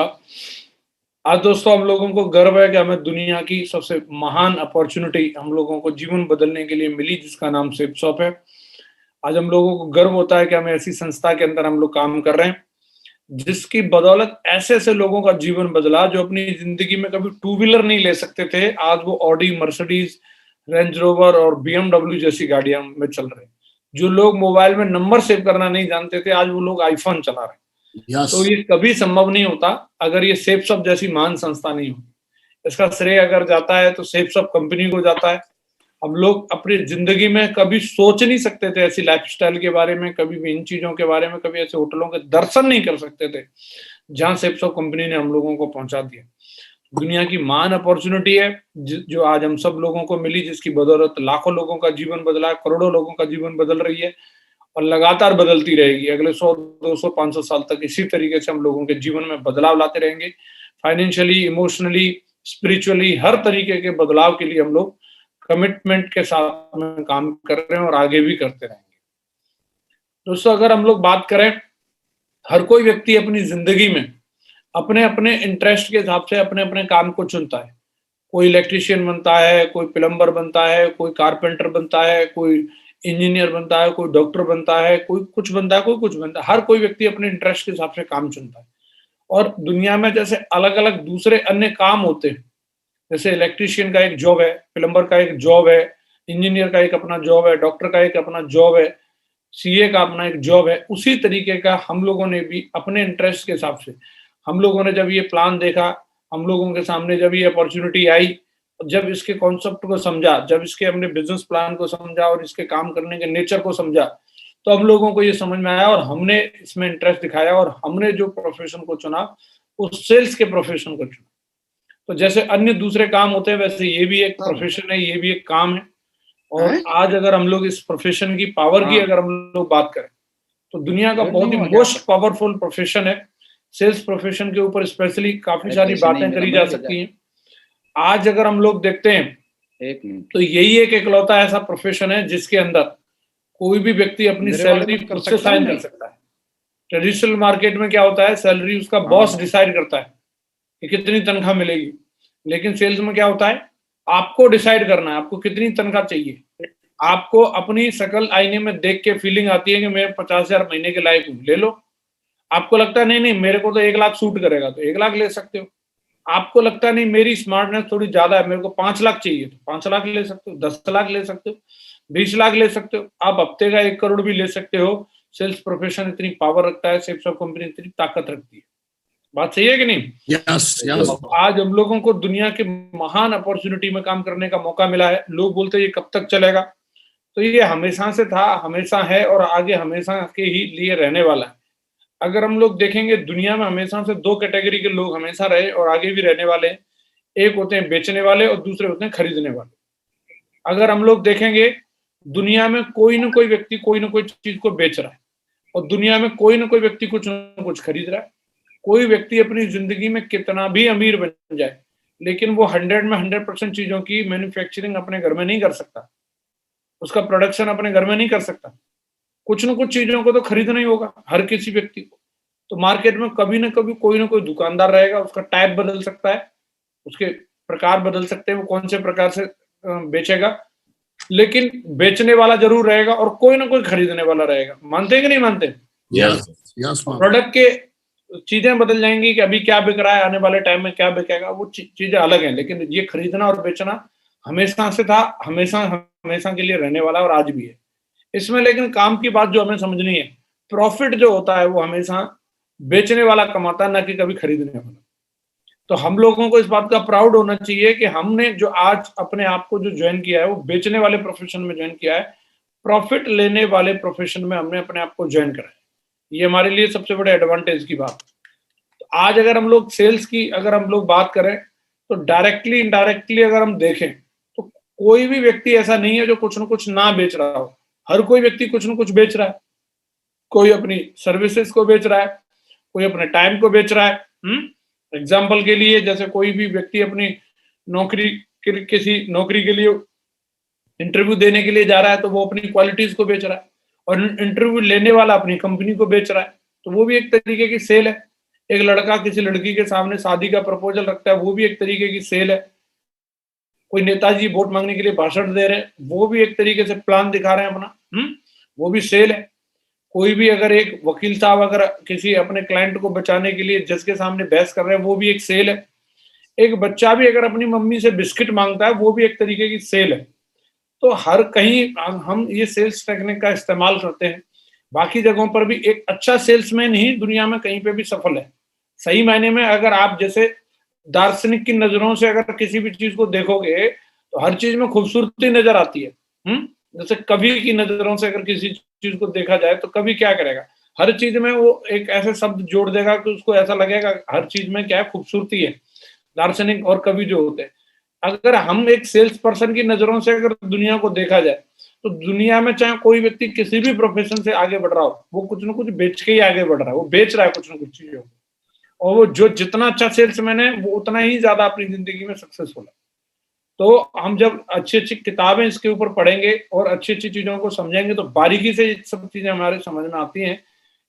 आज दोस्तों हम लोगों को गर्व है कि हमें दुनिया की सबसे महान अपॉर्चुनिटी हम लोगों को जीवन बदलने के लिए मिली, जिसका नाम सेपसॉप है। आज हम लोगों को गर्व होता है कि हमें ऐसी संस्था के अंदर हम लोग काम कर रहे हैं, जिसकी बदौलत ऐसे-ऐसे लोगों का जीवन बदला जो अपनी ज़िंदगी में कभी टू व्हीलर नहीं ले सकते थे। आज वो ऑडी, मर्सिडीज़, रेंज रोवर और बीएमडब्ल्यू जैसी गाड़ियों में चल रहे हैं। जो लोग मोबाइल में नंबर सेव करना नहीं जानते थे, आज वो लोग आईफ़ोन चला रहे हैं। तो यस ये कभी संभव नहीं होता अगर ये सेपसॉप जैसी महान संस्था नहीं होती। इसका श्रेय अगर जाता है तो सेपसॉप कंपनी को जाता है। हम लोग अपनी ज़िंदगी में कभी सोच नहीं सकते थे ऐसी लाइफ़स्टाइल के बारे में, कभी भी इन चीज़ों के बारे में, कभी ऐसे होटलों के दर्शन नहीं कर सकते थे, जहाँ सेपसॉप कंपनी ने हम लोगों को पहुँचा दिया। दुनिया की महान अपॉर्च्युनिटी है जो आज हम सब लोगों को मिली, जिसकी बदौलत लाखों लोगों का जीवन बदला है, करोड़ों लोगों का जीवन बदल रही है और लगातार बदलती रहेगी। अगले 100, 200, 500 साल तक इसी तरीके से हम लोगों के जीवन में बदलाव लाते रहेंगे। फाइनेंशियली, इमोशनली, स्पिरिचुअली हर तरीके के बदलाव के लिए हम लोग कमिटमेंट के साथ में काम कर रहे हैं और आगे भी करते रहेंगे। दोस्तों, अगर हम लोग बात करें, हर कोई व्यक्ति अपनी ज़िंदगी में अपने-अपने इंटरेस्ट के हिसाब से अपने-अपने काम को चुनता है। कोई इलेक्ट्रीशियन बनता है, कोई प्लम्बर बनता है, कोई कारपेंटर बनता है, कोई इंजीनियर बनता है, कोई डॉक्टर बनता है, कोई कुछ बनता है, कोई कुछ बनता है। हर कोई व्यक्ति अपने इंटरेस्ट के हिसाब से काम चुनता है। और दुनिया में जैसे अलग-अलग दूसरे अन्य काम होते हैं, जैसे इलेक्ट्रीशियन का एक जॉब है, प्लम्बर का एक जॉब है, इंजीनियर का एक अपना जॉब है, डॉक्टर का एक अपना जॉब है, सीए का अपना एक जॉब है। उसी तरीके का हम लोगों ने भी अपने इंटरेस्ट के हिसाब से, हम लोगों ने जब ये प्लान देखा, हम लोगों के सामने जब ये अपॉर्चुनिटी आई, जब इसके कॉन्सेप्ट को समझा, जब इसके हमने बिज़नेस प्लान को समझा और इसके काम करने के नेचर को समझा, तो हम लोगों को ये समझ में आया और हमने इसमें इंटरेस्ट दिखाया और हमने जो प्रोफ़ेशन को चुना, वो सेल्स के प्रोफ़ेशन को चुना। तो जैसे अन्य दूसरे काम होते हैं, वैसे ये भी एक प्रोफ़ेशन है, ये भी एक काम है। और आज अगर हम लोग इस प्रोफ़ेशन की पावर की अगर हम लोग बात करें, तो दुनिया का बहुत ही मोस्ट पावरफुल प्रोफ़ेशन है। सेल्स प्रोफ़ेशन के ऊपर स्पेशली काफ़ी सारी बातें करी जा सकती हैं। आज अगर हम लोग देखते हैं, तो यही एक इकलौता ऐसा प्रोफ़ेशन है जिसके अंदर कोई भी व्यक्ति अपनी सैलरी खुद से साइन कर सकता है। ट्रेडिशनल मार्केट में क्या होता है, सैलरी उसका बॉस डिसाइड करता है कि कितनी तनख्वाह मिलेगी। लेकिन सेल्स में क्या होता है, आपको डिसाइड करना है आपको कितनी तनख्वाह चाहिए। आपको अपनी शक्ल आईने में देख के फीलिंग आती है कि मैं 50,000 महीने के लायक हूँ, ले लो। आपको लगता है नहीं मेरे को तो 1 लाख सूट करेगा, तो 1 लाख ले सकते हो। आपको लगता है नहीं मेरी स्मार्टनेस थोड़ी ज़्यादा है, मेरे को 5 लाख चाहिए, तो 5 लाख ले सकते हो, 10 लाख ले सकते हो, 20 लाख ले सकते हो। आप हफ्ते का 1 करोड़ भी ले सकते हो। सेल्स प्रोफ़ेशन इतनी पावर रखता है, सेल्स कंपनी इतनी ताकत रखती है। बात सही है कि नहीं? यस यस तो आज हम लोगों को दुनिया के महान अपॉर्चुनिटी में काम करने का मौका मिला है। लोग बोलते हैं ये कब तक चलेगा? तो ये हमेशा से था, हमेशा है और आगे हमेशा के ही लिए रहने वाला है। अगर हम लोग देखेंगे, दुनिया में हमेशा से 2 कैटेगरी के लोग हमेशा रहे और आगे भी रहने वाले हैं। एक होते हैं बेचने वाले और दूसरे होते हैं खरीदने वाले। अगर हम लोग देखेंगे, दुनिया में कोई न कोई व्यक्ति कोई न कोई चीज़ को बेच रहा है और दुनिया में कोई न कोई व्यक्ति कुछ न कुछ खरीद रहा है। कोई व्यक्ति अपनी ज़िंदगी में कितना भी अमीर बन जाए, लेकिन वो 100 में 100% चीज़ों की मैन्युफैक्चरिंग अपने घर में नहीं कर सकता। उसका प्रोडक्शन अपने घर में नहीं कर सकता। कुछ न कुछ चीज़ों को तो खरीदना ही होगा हर किसी व्यक्ति को। तो मार्केट में कभी न कभी कोई न कोई दुकानदार रहेगा, उसका टाइप बदल सकता है, उसके प्रकार बदल सकते हैं, वो कौन से प्रकार से बेचेगा, लेकिन बेचने वाला ज़रूर रहेगा और कोई न कोई खरीदने वाला रहेगा। मानते हैं कि नहीं मानते? यस यस प्रोडक्ट के चीज़ें बदल जाएँगी कि अभी क्या बिक रहा है, आने वाले टाइम में क्या बिकेगा, वो चीज़ें अलग हैं, लेकिन ये खरीदना और बेचना हमेशा से था, हमेशा के लिए रहने वाला और आज भी है। इसमें लेकिन काम की बात जो हमें समझनी है, प्रॉफ़िट जो होता है वो हमेशा बेचने वाला कमाता है, ना कि कभी खरीदने वाला। तो हम लोगों को इस बात का प्राउड होना चाहिए कि हमने जो आज अपने आप को जो जॉइन किया है, वो बेचने वाले प्रोफ़ेशन में जॉइन किया है। प्रॉफ़िट लेने वाले प्रोफ़ेशन में हमने अपने आप को जॉइन करा है। ये हमारे लिए सबसे बड़े एडवांटेज की बात है। तो आज अगर हम लोग सेल्स की अगर हम लोग बात करें, तो डायरेक्टली, इनडायरेक्टली अगर हम देखें, तो कोई भी व्यक्ति ऐसा नहीं है जो कुछ न कुछ ना बेच रहा हो। हर कोई व्यक्ति कुछ न कुछ बेच रहा है। कोई अपनी सर्विसेज़ को बेच रहा है, कोई अपने टाइम को बेच रहा है। एग्ज़ाम्पल के लिए जैसे कोई भी व्यक्ति अपनी नौकरी के किसी नौकरी के लिए इंटरव्यू देने के लिए जा रहा है, तो वो अपनी क्वालिटीज़ को बेच रहा है और इंटरव्यू लेने वाला अपनी कंपनी को बेच रहा है, तो वो भी एक तरीके की सेल है। एक लड़का किसी लड़की के सामने शादी का प्रपोजल रखता है, वो भी एक तरीके की सेल है। कोई नेताजी वोट मांगने के लिए भाषण दे रहे हैं, वो भी एक तरीके से प्लान दिखा रहे हैं अपना, वो भी सेल है। कोई भी अगर एक वकील साहब अगर किसी अपने क्लाइंट को बचाने के लिए जज के सामने बहस कर रहे हैं, वो भी एक सेल है। एक बच्चा भी अगर अपनी मम्मी से बिस्किट मांगता है, वो भी एक तरीके की सेल है। तो हर कहीं हम ये सेल्स टेक्निक का इस्तेमाल करते हैं। बाकी जगहों पर भी एक अच्छा सेल्समैन ही दुनिया में कहीं पे भी सफल है। सही मायने में अगर आप जैसे दार्शनिक की नजरों से अगर किसी भी चीज को देखोगे, तो हर चीज में खूबसूरती नजर आती है। जैसे कवि की नजरों से अगर किसी चीज को देखा जाए, तो कवि क्या करेगा, हर चीज में वो एक ऐसे शब्द जोड़ देगा कि उसको ऐसा लगेगा हर चीज में क्या है, खूबसूरती है। दार्शनिक और कवि जो होते हैं, अगर हम एक सेल्स पर्सन की नजरों से अगर दुनिया को देखा जाए, तो दुनिया में चाहे कोई व्यक्ति किसी भी प्रोफेशन से आगे बढ़ रहा हो, वो कुछ ना कुछ बेच के ही आगे बढ़ रहा है, वो बेच रहा है कुछ ना कुछ चीजों को। और वो जो जितना अच्छा सेल्समैन है, वो उतना ही ज्यादा अपनी जिंदगी में सक्सेसफुल है। तो हम जब अच्छी अच्छी किताबें इसके ऊपर पढ़ेंगे और अच्छी अच्छी चीजों को समझेंगे, तो बारीकी से ये सब चीजें हमारे समझ में आती हैं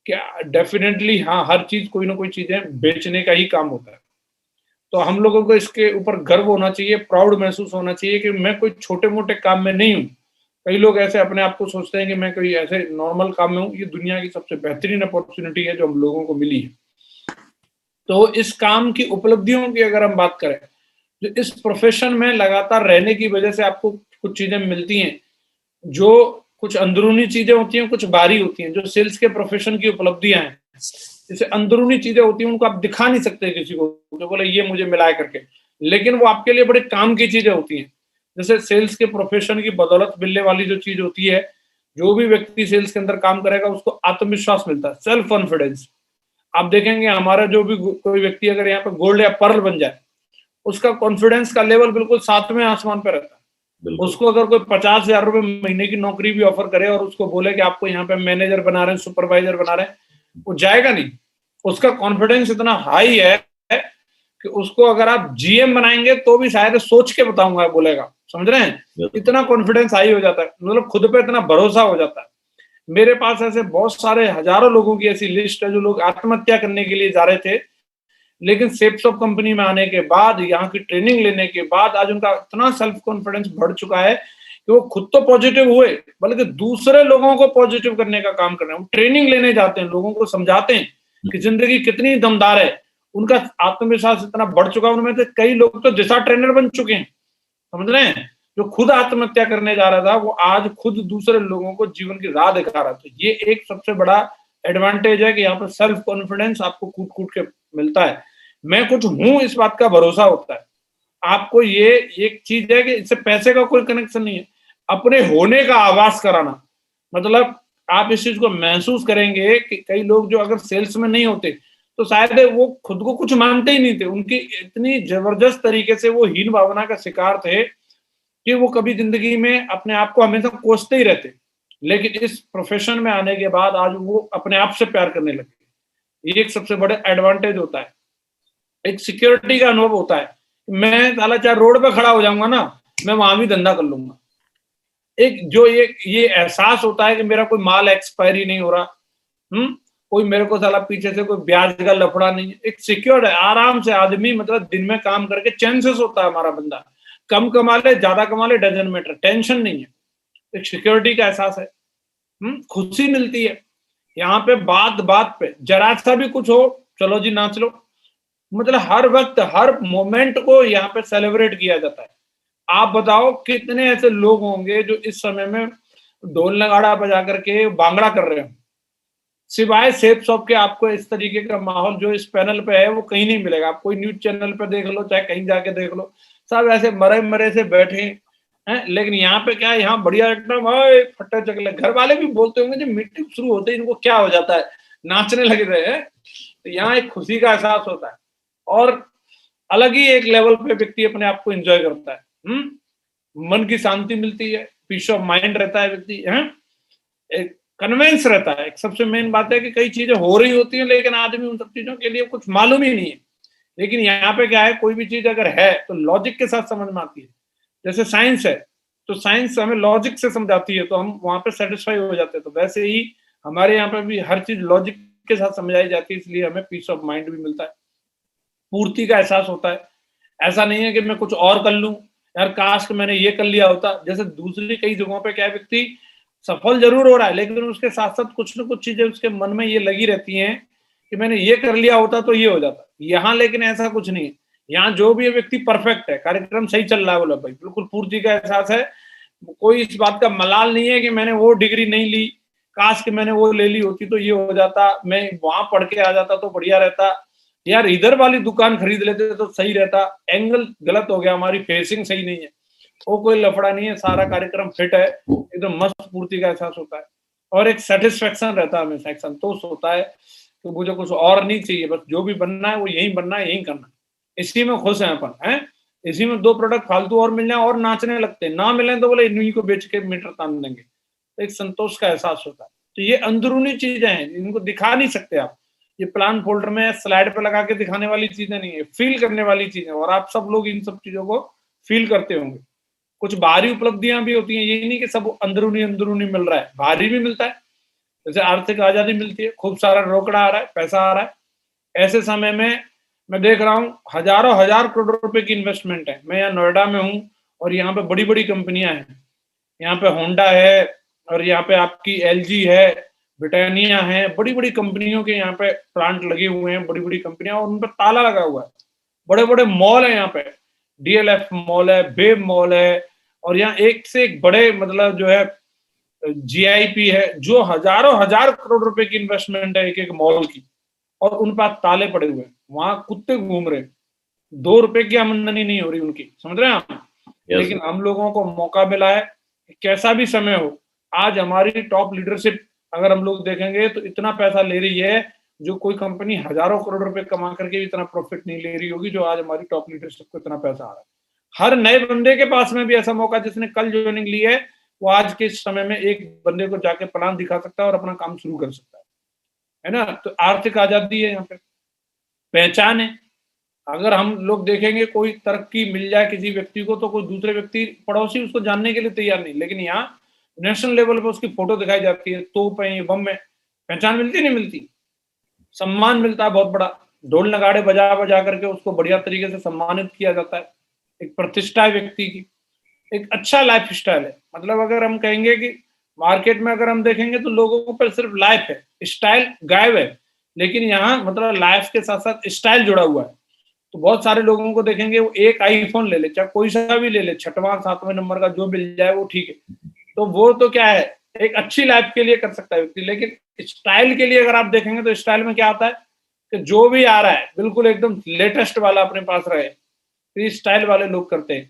कि डेफिनेटली हाँ, हर चीज कोई ना कोई चीजें बेचने का ही काम होता है। तो हम लोगों को इसके ऊपर गर्व होना चाहिए, प्राउड महसूस होना चाहिए कि मैं कोई छोटे मोटे काम में नहीं हूँ। कई लोग ऐसे अपने आप को सोचते हैं कि मैं कोई ऐसे नॉर्मल काम में हूँ। ये दुनिया की सबसे बेहतरीन अपॉर्चुनिटी है जो हम लोगों को मिली है। तो इस काम की उपलब्धियों की अगर हम बात करें, जो इस प्रोफेशन में लगातार रहने की वजह से आपको कुछ चीजें मिलती हैं, जो कुछ अंदरूनी चीजें होती हैं, कुछ बाहरी होती हैं। जो सेल्स के प्रोफेशन की उपलब्धियां हैं, जैसे अंदरूनी चीजें होती हैं, उनको आप दिखा नहीं सकते किसी को, जो बोले ये मुझे मिला है करके, लेकिन वो आपके लिए बड़े काम की चीजें होती हैं। जैसे सेल्स के प्रोफेशन की बदौलत मिलने वाली जो चीज होती है, जो भी व्यक्ति सेल्स के अंदर काम करेगा उसको आत्मविश्वास मिलता है, सेल्फ कॉन्फिडेंस। आप देखेंगे हमारा जो भी कोई व्यक्ति अगर यहाँ पे गोल्ड या पर्ल बन जाए, उसका कॉन्फिडेंस का लेवल बिल्कुल 7वें आसमान पे रहता है। उसको अगर कोई 50,000 रुपए महीने की नौकरी भी ऑफर करे और उसको बोले कि आपको यहाँ पे मैनेजर बना रहे हैं, सुपरवाइजर बना रहे हैं, वो जाएगा नहीं। उसका कॉन्फिडेंस इतना हाई है कि उसको अगर आप जीएम बनाएंगे तो भी शायद सोच के बताऊंगा बोलेगा, समझ रहे हैं। इतना कॉन्फिडेंस हाई हो जाता है, मतलब खुद पे इतना भरोसा हो जाता है। मेरे पास ऐसे बहुत सारे हजारों लोगों की ऐसी लिस्ट है जो लोग आत्महत्या करने के लिए जा रहे थे, लेकिन सेप्सॉप कंपनी में आने के बाद, यहाँ की ट्रेनिंग लेने के बाद आज उनका इतना सेल्फ कॉन्फिडेंस बढ़ चुका है कि वो खुद तो पॉजिटिव हुए, बल्कि दूसरे लोगों को पॉजिटिव करने का काम कर रहे हैं। वो ट्रेनिंग लेने जाते हैं, लोगों को समझाते हैं कि जिंदगी कितनी दमदार है। उनका आत्मविश्वास इतना बढ़ चुका है, उनमें से कई लोग तो दिशा ट्रेनर बन चुके हैं, समझ रहे हैं। जो खुद आत्महत्या करने जा रहा था, वो आज खुद दूसरे लोगों को जीवन की राह दिखा रहा था। ये एक सबसे बड़ा एडवांटेज है कि यहाँ पर सेल्फ कॉन्फिडेंस आपको कूट कूट के मिलता है। मैं कुछ हूं, इस बात का भरोसा होता है आपको। ये एक चीज है कि इससे पैसे का कोई कनेक्शन नहीं है, अपने होने का आभास कराना। मतलब आप इस चीज को महसूस करेंगे कि कई लोग जो अगर सेल्स में नहीं होते, तो शायद वो खुद को कुछ मानते ही नहीं थे। उनकी इतनी जबरदस्त तरीके से वो हीन भावना का शिकार थे कि वो कभी जिंदगी में अपने आप को हमेशा कोसते ही रहते। लेकिन इस प्रोफेशन में आने के बाद आज वो अपने आप से प्यार करने लगे। ये एक सबसे बड़ा एडवांटेज होता है, एक सिक्योरिटी का अनुभव होता है। मैं साला चाहे रोड पे खड़ा हो जाऊंगा ना, मैं वहां भी धंधा कर लूंगा। एक जो ये एहसास होता है कि मेरा कोई माल एक्सपायरी नहीं हो रहा, कोई मेरे को साला पीछे से कोई ब्याज का लफड़ा नहीं है। एक सिक्योर्ड है, आराम से आदमी मतलब दिन में काम करके चैन से सोता है हमारा बंदा। कम कमा ले ज्यादा कमा ले डजन मैटर, टेंशन नहीं है। एक सिक्योरिटी का एहसास है, खुशी मिलती है। यहाँ पे बात बात पे जरा सा भी कुछ हो, चलो जी नाच लो। मतलब हर वक्त हर मोमेंट को यहाँ पे सेलिब्रेट किया जाता है। आप बताओ कितने ऐसे लोग होंगे जो इस समय में ढोल नगाड़ा बजा करके बांगड़ा कर रहे हो। सिवाय सेप शॉप के आपको इस तरीके का माहौल जो इस पैनल पे है वो कहीं नहीं मिलेगा। आप कोई न्यूज चैनल पे देख लो, चाहे कहीं जाके देख लो, सब ऐसे मरे मरे से बैठे हैं। लेकिन यहाँ पे क्या है, यहाँ बढ़िया एकदम फट्टे चकले। घर वाले भी बोलते होंगे जब मीटिंग शुरू होते हैं इनको क्या हो जाता है, नाचने लगे रहे हैं। तो यहाँ एक खुशी का एहसास होता है और अलग ही एक लेवल पे व्यक्ति अपने आप को एंजॉय करता है। मन की शांति मिलती है, पीस ऑफ माइंड रहता है व्यक्ति, एक कन्वेंस रहता है। एक सबसे मेन बात है कि कई चीजें हो रही होती हैं लेकिन आदमी उन सब चीजों के लिए कुछ मालूम ही नहीं है। लेकिन यहाँ पे क्या है, कोई भी चीज अगर है तो लॉजिक के साथ समझ में आती है। जैसे साइंस है तो साइंस हमें लॉजिक से समझाती है, तो हम वहां पे सेटिस्फाई हो जाते हैं। तो वैसे ही हमारे यहाँ पे भी हर चीज लॉजिक के साथ समझाई जाती है, इसलिए हमें पीस ऑफ माइंड भी मिलता है, पूर्ति का एहसास होता है। ऐसा नहीं है कि मैं कुछ और कर लूं, यार काश कि मैंने ये कर लिया होता। जैसे दूसरी कई जगहों पे क्या है, व्यक्ति सफल जरूर हो रहा है लेकिन उसके साथ साथ कुछ न कुछ चीजें उसके मन में ये लगी रहती हैं कि मैंने ये कर लिया होता तो ये हो जाता। यहाँ लेकिन ऐसा कुछ नहीं है, यहाँ जो भी व्यक्ति परफेक्ट है, कार्यक्रम सही चल रहा है, बोला भाई बिल्कुल पूर्ति का एहसास है। कोई इस बात का मलाल नहीं है कि मैंने वो डिग्री नहीं ली, काश कि मैंने वो ले ली होती तो ये हो जाता, मैं वहां पढ़ के आ जाता तो बढ़िया रहता, यार इधर वाली दुकान खरीद लेते तो सही रहता, एंगल गलत हो गया, हमारी फेसिंग सही नहीं है। वो कोई लफड़ा नहीं है, सारा कार्यक्रम फिट है, एकदम मस्त पूर्ति का एहसास होता है और एक सेटिस्फेक्शन रहता है, हमेशा एक संतोष होता है कि मुझे कुछ और नहीं चाहिए, बस जो भी बनना है वो यही बनना है, यही करना है, इसी में खुश हैं अपन हैं। इसी में 2 प्रोडक्ट फालतू और मिल जाए और नाचने लगते हैं, ना मिले तो बोले इन्हीं को बेच के मीटर तान देंगे। तो एक संतोष का एहसास होता है। तो ये अंदरूनी चीजें हैं, इनको दिखा नहीं सकते आप, ये प्लान फोल्डर में स्लाइड पे लगा के दिखाने वाली चीजें नहीं है, फील करने वाली चीजें, और आप सब लोग इन सब चीजों को फील करते होंगे। कुछ बाहरी उपलब्धियां भी होती हैं, ये नहीं कि सब अंदरूनी अंदरूनी मिल रहा है, बाहरी भी मिलता है। जैसे आर्थिक आजादी मिलती है, खूब सारा रोकड़ा आ रहा है, पैसा आ रहा है, ऐसे समय में मैं देख रहा हूँ हजारों हजार करोड़ रुपए की इन्वेस्टमेंट है। मैं यहाँ नोएडा में हूँ और यहाँ पे बड़ी बड़ी कंपनियां हैं, यहाँ पे होंडा है और यहाँ पे आपकी एलजी है, ब्रिटानिया है, बड़ी बड़ी कंपनियों के यहाँ पे प्लांट लगे हुए हैं, बड़ी बड़ी कंपनियां, और उन पर ताला लगा हुआ है। बड़े बड़े मॉल है यहाँ पे, डीएलएफ मॉल है, बेब मॉल है, और यहाँ एक से एक बड़े मतलब जो है जीआईपी है, जो हजारों हजार करोड़ रुपए की इन्वेस्टमेंट है एक एक मॉल की, और उन पर ताले पड़े हुए हैं, वहां कुत्ते घूम रहे, 2 रुपए की आमदनी नहीं हो रही उनकी, समझ रहे हैं आप। लेकिन हम लोगों को मौका मिला है, कैसा भी समय हो, आज हमारी टॉप लीडरशिप अगर हम लोग देखेंगे तो इतना पैसा ले रही है जो कोई कंपनी हजारों करोड़ रुपए कमा करके भी इतना प्रॉफिट नहीं ले रही होगी, जो आज हमारी टॉप लीडरशिप को इतना पैसा आ रहा है। हर नए बंदे के पास में भी ऐसा मौका, जिसने कल ज्वाइनिंग ली है, वो आज के समय में एक बंदे को जाके प्लान दिखा सकता है और अपना काम शुरू कर सकता है ना। तो आर्थिक आजादी है यहाँ पे, पहचान है। अगर हम लोग देखेंगे कोई तरक्की मिल जाए किसी व्यक्ति को, तो कोई दूसरे व्यक्ति पड़ोसी उसको जानने के लिए तैयार नहीं, लेकिन यहाँ नेशनल लेवल पे उसकी फोटो दिखाई जाती है, तोप है, ये बम है, पहचान मिलती नहीं मिलती, सम्मान मिलता है बहुत बड़ा, ढोल नगाड़े बजा बजा करके उसको बढ़िया तरीके से सम्मानित किया जाता है, एक प्रतिष्ठा है व्यक्ति की, एक अच्छा लाइफ स्टाइल है। मतलब अगर हम कहेंगे कि मार्केट में अगर हम देखेंगे तो लोगों पर सिर्फ लाइफ है, स्टाइल गायब है, लेकिन यहाँ मतलब लाइफ के साथ साथ स्टाइल जुड़ा हुआ है। तो बहुत सारे लोगों को देखेंगे, वो एक आईफोन ले ले, चाहे कोई सा भी ले ले, 6वां 7वें नंबर का जो मिल जाए वो ठीक है, तो वो तो क्या है, एक अच्छी लाइफ के लिए कर सकता है व्यक्ति। लेकिन स्टाइल के लिए अगर आप देखेंगे तो स्टाइल में क्या आता है कि जो भी आ रहा है बिल्कुल एकदम लेटेस्ट वाला अपने पास रहे, तो ये स्टाइल वाले लोग करते हैं।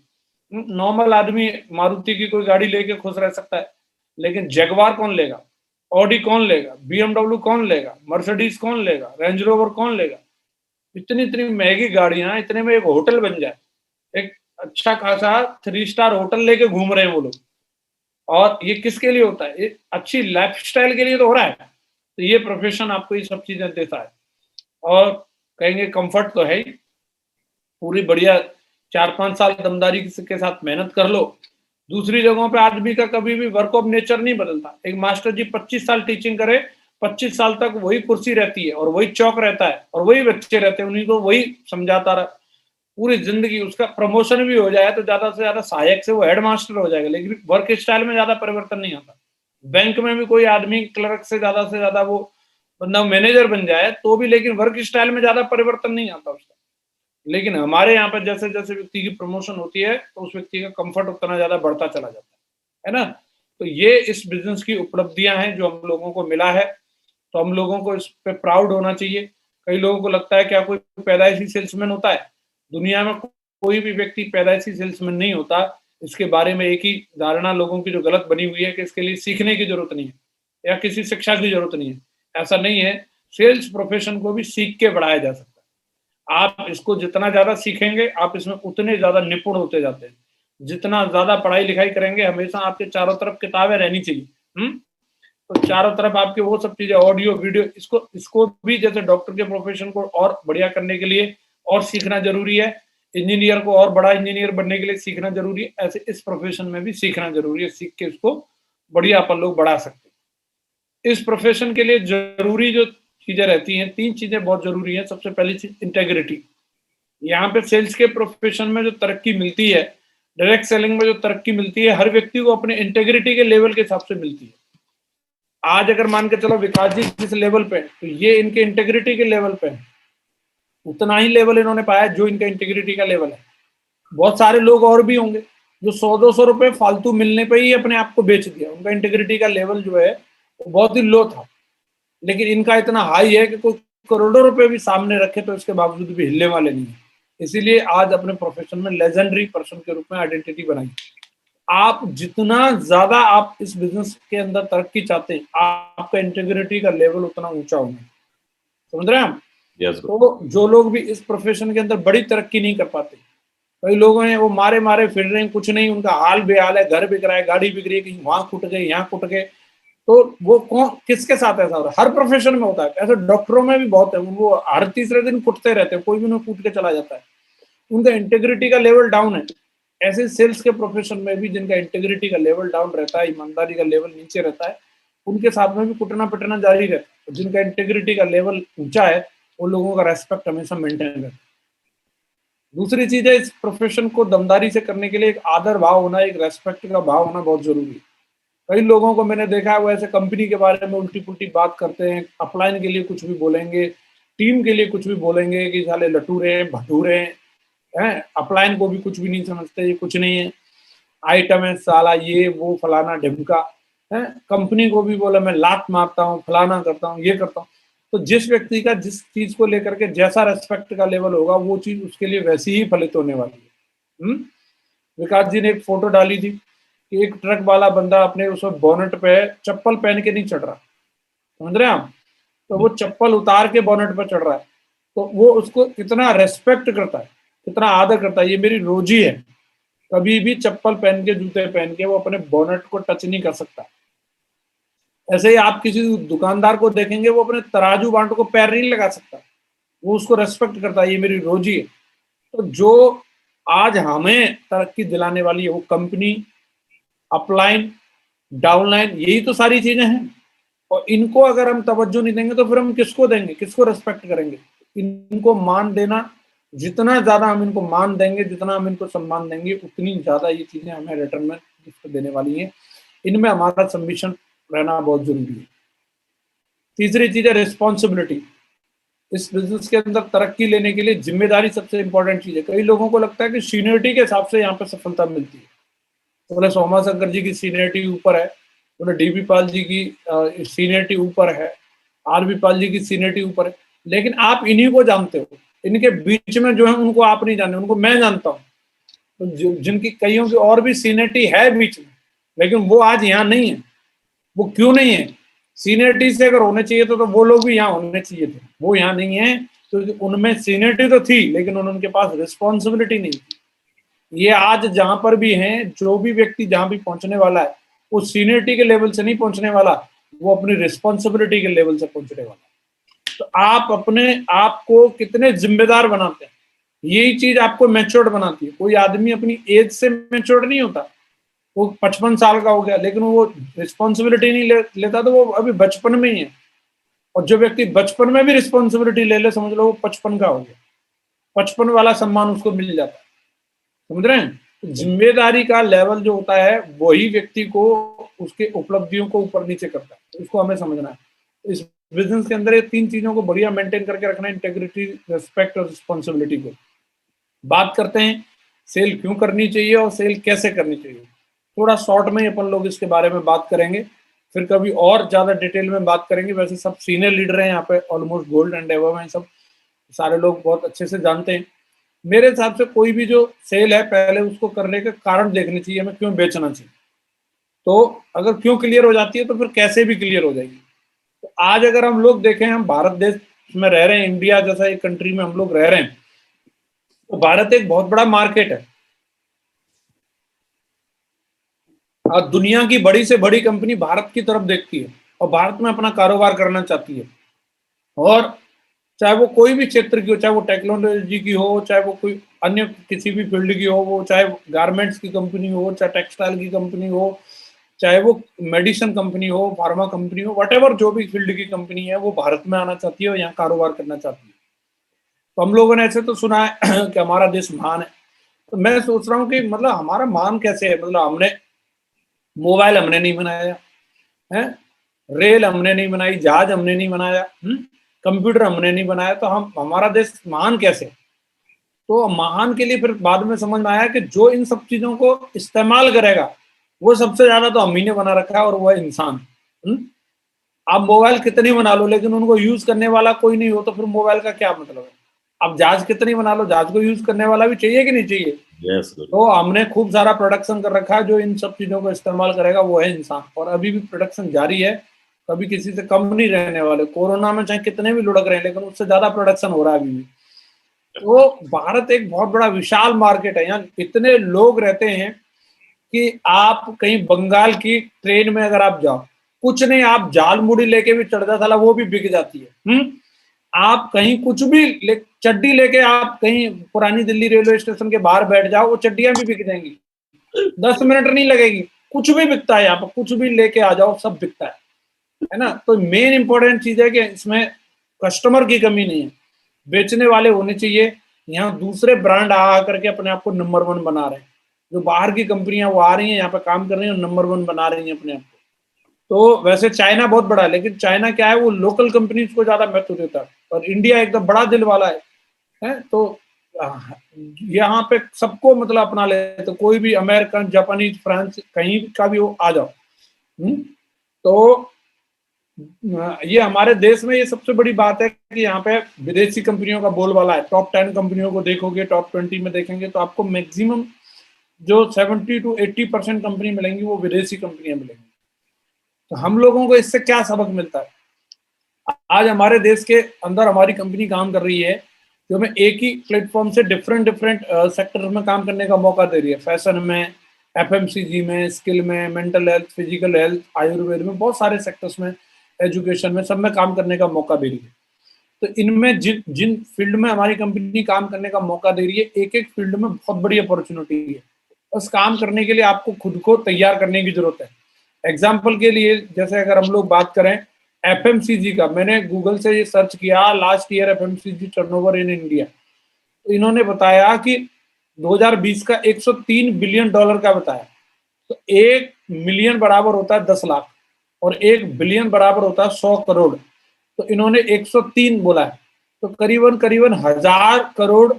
नॉर्मल आदमी मारुति की कोई गाड़ी लेके खुश रह सकता है, लेकिन जगवार कौन लेगा, ऑडी कौन लेगा, बीएमडब्ल्यू कौन लेगा, मर्सिडीज कौन लेगा, रेंज रोवर कौन लेगा। इतनी इतनी महंगी गाड़ियां, इतने में एक होटल बन जाए, एक अच्छा खासा 3 स्टार होटल लेके घूम रहे हैं वो लोग, और ये किसके लिए होता है, ये अच्छी लाइफस्टाइल के लिए तो हो रहा है। तो ये प्रोफेशन आपको ये सब चीजें देता है, और कहेंगे कंफर्ट तो है ही, पूरी बढ़िया 4-5 साल दमदारी के साथ मेहनत कर लो। दूसरी जगहों पे आदमी का कभी भी वर्क ऑफ नेचर नहीं बदलता। एक मास्टर जी 25 साल टीचिंग करे, 25 साल तक वही कुर्सी रहती है और वही चौक रहता है और वही बच्चे रहते हैं, उन्हीं को वही समझाता रहा पूरी जिंदगी। उसका प्रमोशन भी हो जाए तो ज्यादा से ज्यादा सहायक से वो हेड मास्टर हो जाएगा, लेकिन वर्क स्टाइल में ज्यादा परिवर्तन नहीं आता। बैंक में भी कोई आदमी क्लर्क से ज्यादा वो बंदा मैनेजर बन जाए तो भी, लेकिन वर्क स्टाइल में ज्यादा परिवर्तन नहीं आता उसका। लेकिन हमारे यहाँ पर जैसे जैसे व्यक्ति की प्रमोशन होती है तो उस व्यक्ति का कंफर्ट उतना ज्यादा बढ़ता चला जाता है ना। तो ये इस बिजनेस की उपलब्धियां हैं जो हम लोगों को मिला है, तो हम लोगों को इस पे प्राउड होना चाहिए। कई लोगों को लगता है क्या कोई पैदाइशी सेल्समैन होता है, दुनिया में कोई भी व्यक्ति पैदाइशी सेल्समैन नहीं होता। इसके बारे में एक ही धारणा लोगों की जो गलत बनी हुई है कि इसके लिए सीखने की जरूरत नहीं है या किसी शिक्षा की जरूरत नहीं है, ऐसा नहीं है। सेल्स प्रोफेशन को भी सीख के बढ़ाया जा सकता है। आप इसको जितना ज्यादा सीखेंगे आप इसमें उतने ज्यादा निपुण होते जाते हैं। जितना ज्यादा पढ़ाई लिखाई करेंगे, हमेशा आपके चारों तरफ किताबें रहनी चाहिए। तो चारों तरफ आपके वो सब चीजें, ऑडियो वीडियो, इसको भी जैसे डॉक्टर के प्रोफेशन को और बढ़िया करने के लिए और सीखना जरूरी है, इंजीनियर को और बड़ा इंजीनियर बनने के लिए सीखना जरूरी है, ऐसे इस प्रोफेशन में भी सीखना जरूरी है। सीख के इसको बढ़िया अपन लोग बढ़ा सकते हैं। इस प्रोफेशन के लिए जरूरी जो चीजें रहती हैं। 3 चीजें बहुत जरूरी हैं। सबसे पहली चीज इंटेग्रिटी। यहाँ पे सेल्स के प्रोफेशन में जो तरक्की मिलती है, डायरेक्ट सेलिंग में जो तरक्की मिलती है, हर व्यक्ति को अपने इंटेग्रिटी के लेवल के हिसाब से मिलती है। आज अगर मान के चलो विकास जी जिस लेवल पे, तो ये इनके इंटेग्रिटी के लेवल पे है, उतना ही लेवल इन्होंने पाया जो इनका इंटेग्रिटी का लेवल है। बहुत सारे लोग और भी होंगे जो 100-200 रुपए फालतू मिलने पे ही अपने आप को बेच दिया। उनका इंटेग्रिटी का लेवल जो है वो बहुत ही लो था, लेकिन इनका इतना हाई है कि कोई करोड़ों रुपए भी सामने रखे तो इसके बावजूद भी हिलने वाले नहीं है। इसीलिए आज अपने प्रोफेशन में लेजेंडरी पर्सन के रूप में आइडेंटिटी बनाई। आप जितना ज्यादा आप इस बिजनेस के अंदर तरक्की चाहते हैं, आपका इंटेग्रिटी का लेवल उतना ऊंचा होगा। समझ रहे हैं आप? Yes, bro. तो जो लोग भी इस प्रोफेशन के अंदर बड़ी तरक्की नहीं कर पाते, कई लोग हैं वो मारे मारे फिर रहे हैं, कुछ नहीं, उनका हाल बेहाल है, घर बिक रहा है, गाड़ी बिक रही है, कहीं वहां फूट गए, यहाँ फूट गए। तो वो कौन, किसके साथ ऐसा हो रहा है? हर प्रोफेशन में होता है ऐसे। डॉक्टरों में भी बहुत है, वो हर तीसरे दिन फुटते रहते हैं, कोई भी उन्हें फूट के चला जाता है, उनका इंटेग्रिटी का लेवल डाउन है। ऐसे सेल्स के प्रोफेशन में भी जिनका इंटेग्रिटी का लेवल डाउन रहता है, ईमानदारी का लेवल नीचे रहता है, उनके साथ में भी कुटना पिटना जारी रहता है। जिनका इंटेग्रिटी का लेवल ऊंचा है, उन लोगों का रेस्पेक्ट हमेशा मेंटेन रहता है। दूसरी चीज है, इस प्रोफेशन को दमदारी से करने के लिए एक आदर भाव होना, एक रेस्पेक्ट का भाव होना बहुत जरूरी है। कई लोगों को मैंने देखा है वो ऐसे कंपनी के बारे में उल्टी पुल्टी बात करते हैं, अपलाइन के लिए कुछ भी बोलेंगे, टीम के लिए कुछ भी बोलेंगे कि साले लटूरे हैं, भटूरे हैं, अपलाइन को भी कुछ भी नहीं समझते, ये कुछ नहीं है, आइटम है साला, ये वो फलाना ढिमका है। कंपनी को भी बोला मैं लात मारता हूँ, फलाना करता हूँ, ये करता हूँ। तो जिस व्यक्ति का जिस चीज को लेकर के जैसा रेस्पेक्ट का लेवल होगा, वो चीज उसके लिए वैसी ही फलित होने वाली है। विकास जी ने एक फोटो डाली थी कि एक ट्रक वाला बंदा अपने उस बोनेट पे चप्पल पहन के नहीं चढ़ रहा, समझ रहे हैं आप? तो वो चप्पल उतार के बोनेट पे चढ़ रहा है, तो वो उसको कितना रेस्पेक्ट करता है, कितना आदर करता है। ये मेरी रोजी है, कभी भी चप्पल पहन के, जूते पहन के वो अपने बोनेट को टच नहीं कर सकता। ऐसे ही आप किसी दुकानदार को देखेंगे, वो अपने तराजू बांट को पैर नहीं लगा सकता, वो उसको रेस्पेक्ट करता है, ये मेरी रोजी है। तो जो आज हमें तरक्की दिलाने वाली है वो कंपनी, अपलाइन, डाउनलाइन, यही तो सारी चीजें हैं। और इनको अगर हम तवज्जो नहीं देंगे तो फिर हम किसको देंगे, किसको रेस्पेक्ट करेंगे? इनको मान देना, जितना ज्यादा हम इनको मान देंगे, जितना हम इनको सम्मान देंगे, उतनी ज्यादा ये चीजें हमें रिटर्न में गिफ्ट देने वाली हैं। इनमें हमारा सबमिशन रहना बहुत जरूरी है। तीसरी चीज है रिस्पॉन्सिबिलिटी। इस बिजनेस के अंदर तरक्की लेने के लिए जिम्मेदारी सबसे इंपॉर्टेंट चीज है। कई लोगों को लगता है कि सीनियरिटी के हिसाब से यहाँ पे सफलता मिलती है। बोले सोमा शंकर जी की सीनियरिटी ऊपर है, बोले डीबी पाल जी की सीनियरिटी ऊपर है, आरबी पाल जी की सीनियरिटी ऊपर है, लेकिन आप इन्हीं को जानते हो। इनके बीच में जो है उनको आप नहीं जानते, उनको मैं जानता हूँ। तो जिनकी कईयों की और भी सीनियरिटी है बीच में, लेकिन वो आज यहाँ नहीं है। वो क्यों नहीं है? सीनियरिटी से अगर होने चाहिए तो वो लोग भी यहाँ होने चाहिए थे, वो यहाँ नहीं है। तो उनमें सीनियरिटी तो थी, लेकिन उनके पास रिस्पॉन्सिबिलिटी नहीं थी। ये आज जहां पर भी हैं, जो भी व्यक्ति जहां भी पहुंचने वाला है, वो सीनियरिटी के लेवल से नहीं पहुंचने वाला, वो अपनी रिस्पॉन्सिबिलिटी के लेवल से पहुंचने वाला। तो आप अपने आप को कितने जिम्मेदार बनाते हैं, यही चीज आपको मैच्योर्ड बनाती है। कोई आदमी अपनी एज से मैच्योर्ड नहीं होता, वो 55 साल का हो गया लेकिन वो रिस्पॉन्सिबिलिटी नहीं लेता, तो वो अभी बचपन में ही है। और जो व्यक्ति बचपन में भी रिस्पॉन्सिबिलिटी ले ले, समझ लो वो 55 का हो गया, 55 वाला सम्मान उसको मिल जाता है। समझ रहे हैं? जिम्मेदारी का लेवल जो होता है वही व्यक्ति को उसके उपलब्धियों को ऊपर नीचे करता है, उसको हमें समझना है। इस बिजनेस के अंदर ये 3 चीजों को बढ़िया मेंटेन करके रखना है, इंटेग्रिटी, रेस्पेक्ट और रिस्पॉन्सिबिलिटी को। बात करते हैं सेल क्यों करनी चाहिए और सेल कैसे करनी चाहिए। थोड़ा शॉर्ट में अपन लोग इसके बारे में बात करेंगे, फिर कभी और ज्यादा डिटेल में बात करेंगे। वैसे सब सीनियर लीडर हैं यहाँ पे, ऑलमोस्ट गोल्ड एंड एबव हैं, सब सारे लोग बहुत अच्छे से जानते हैं। मेरे हिसाब से कोई भी जो सेल है, पहले उसको करने के कारण देखने चाहिए, हमें क्यों बेचना चाहिए। तो अगर क्यों क्लियर हो जाती है तो फिर कैसे भी क्लियर हो जाएगी। तो आज अगर हम लोग देखें, हम भारत देश में रह रहे हैं, इंडिया जैसा एक कंट्री में हम लोग रह रहे हैं, तो भारत एक बहुत बड़ा मार्केट है। और दुनिया की बड़ी से बड़ी कंपनी भारत की तरफ देखती है और भारत में अपना कारोबार करना चाहती है। और चाहे वो कोई भी क्षेत्र की हो, चाहे वो टेक्नोलॉजी की हो, चाहे वो कोई अन्य किसी भी फील्ड की हो, वो चाहे गारमेंट्स की कंपनी हो, चाहे टेक्सटाइल की कंपनी हो, चाहे वो मेडिसिन कंपनी हो, फार्मा कंपनी हो, व्हाटएवर जो भी फील्ड की कंपनी है वो भारत में आना चाहती है और यहाँ कारोबार करना चाहती है। तो हम लोगों ने ऐसे तो सुना है कि हमारा देश महान है, तो मैं सोच रहा हूँ कि मतलब हमारा महान कैसे है? मतलब हमने मोबाइल हमने नहीं बनाया है, रेल हमने नहीं बनाई, जहाज हमने नहीं बनाया, कंप्यूटर हमने नहीं बनाया, तो हम हमारा देश महान कैसे? तो महान के लिए फिर बाद में समझ में आया कि जो इन सब चीजों को इस्तेमाल करेगा वो सबसे ज्यादा तो हम ही ने बना रखा है, और वो है इंसान। आप मोबाइल कितनी बना लो लेकिन उनको यूज करने वाला कोई नहीं हो तो फिर मोबाइल का क्या मतलब है? आप जहाज कितनी बना लो, जहाज को यूज करने वाला भी चाहिए कि नहीं चाहिए? यस तो हमने खूब सारा प्रोडक्शन कर रखा है, जो इन सब चीजों को इस्तेमाल करेगा वो है इंसान, और अभी भी प्रोडक्शन जारी है, कभी किसी से कम नहीं रहने वाले। कोरोना में चाहे कितने भी लुढ़क रहे हैं लेकिन उससे ज्यादा प्रोडक्शन हो रहा है अभी भी। तो भारत एक बहुत बड़ा विशाल मार्केट है, यहाँ इतने लोग रहते हैं कि आप कहीं बंगाल की ट्रेन में अगर आप जाओ, कुछ नहीं आप जाल मुड़ी लेके भी चढ़ जाता, वो भी बिक जाती है। आप कहीं कुछ भी चड्डी लेके आप कहीं पुरानी दिल्ली रेलवे स्टेशन के बाहर बैठ जाओ, वो चड्डियां भी बिक जाएंगी, 10 मिनट नहीं लगेगी, कुछ भी बिकता है यहाँ पर, कुछ भी लेके आ जाओ सब बिकता है ना। तो मेन इंपॉर्टेंट चीज है कि इसमें कस्टमर की कमी नहीं है, बेचने वाले होने चाहिए। यहाँ दूसरे ब्रांड आ करके अपने आप को नंबर 1 बना रहे हैं, जो बाहर की कंपनियां वो आ रही हैं यहाँ पे काम कर रही हैं और नंबर 1 बना रही हैं अपने आप को। तो वैसे चाइना बहुत बड़ा है, लेकिन चाइना क्या है, वो लोकल कंपनीज को ज्यादा महत्व देता है, और इंडिया एकदम बड़ा दिल वाला है। तो यहाँ पे सबको मतलब अपना लेते, तो कोई भी अमेरिकन, जापानीज, फ्रांस कहीं का भी हो आ जाओ। तो ये हमारे देश में ये सबसे बड़ी बात है कि यहाँ पे विदेशी कंपनियों का बोलबाला है। टॉप 10 कंपनियों को देखोगे, टॉप 20 में देखेंगे तो आपको मैक्सिमम जो 70 to 80% कंपनी मिलेंगी वो विदेशी कंपनियां मिलेंगी। तो हम लोगों को इससे क्या सबक मिलता है? आज हमारे देश के अंदर हमारी कंपनी काम कर रही है जो हमें एक ही प्लेटफॉर्म से डिफरेंट सेक्टर में काम करने का मौका दे रही है। फैशन में, एफएमसीजी में, स्किल में, mental health, physical health, Ayurveda में, बहुत सारे सेक्टर्स में, एजुकेशन में, सब में काम करने का मौका दे रही है। तो इनमें जिन फील्ड में हमारी कंपनी काम करने का मौका दे रही है, एक एक फील्ड में बहुत बड़ी अपॉर्चुनिटी है। बस काम करने के लिए आपको खुद को तैयार करने की जरूरत है। एग्जाम्पल के लिए जैसे अगर हम लोग बात करें एफएमसीजी का, मैंने गूगल से ये सर्च किया last year FMCG turnover in India, तो इन्होंने बताया कि 2020 का 103 बिलियन डॉलर का बताया। तो 1 मिलियन बराबर होता है 10 लाख और 1 बिलियन बराबर होता है 100 करोड़। तो इन्होंने 103 बोला है, तो करीबन करीबन 1000 करोड़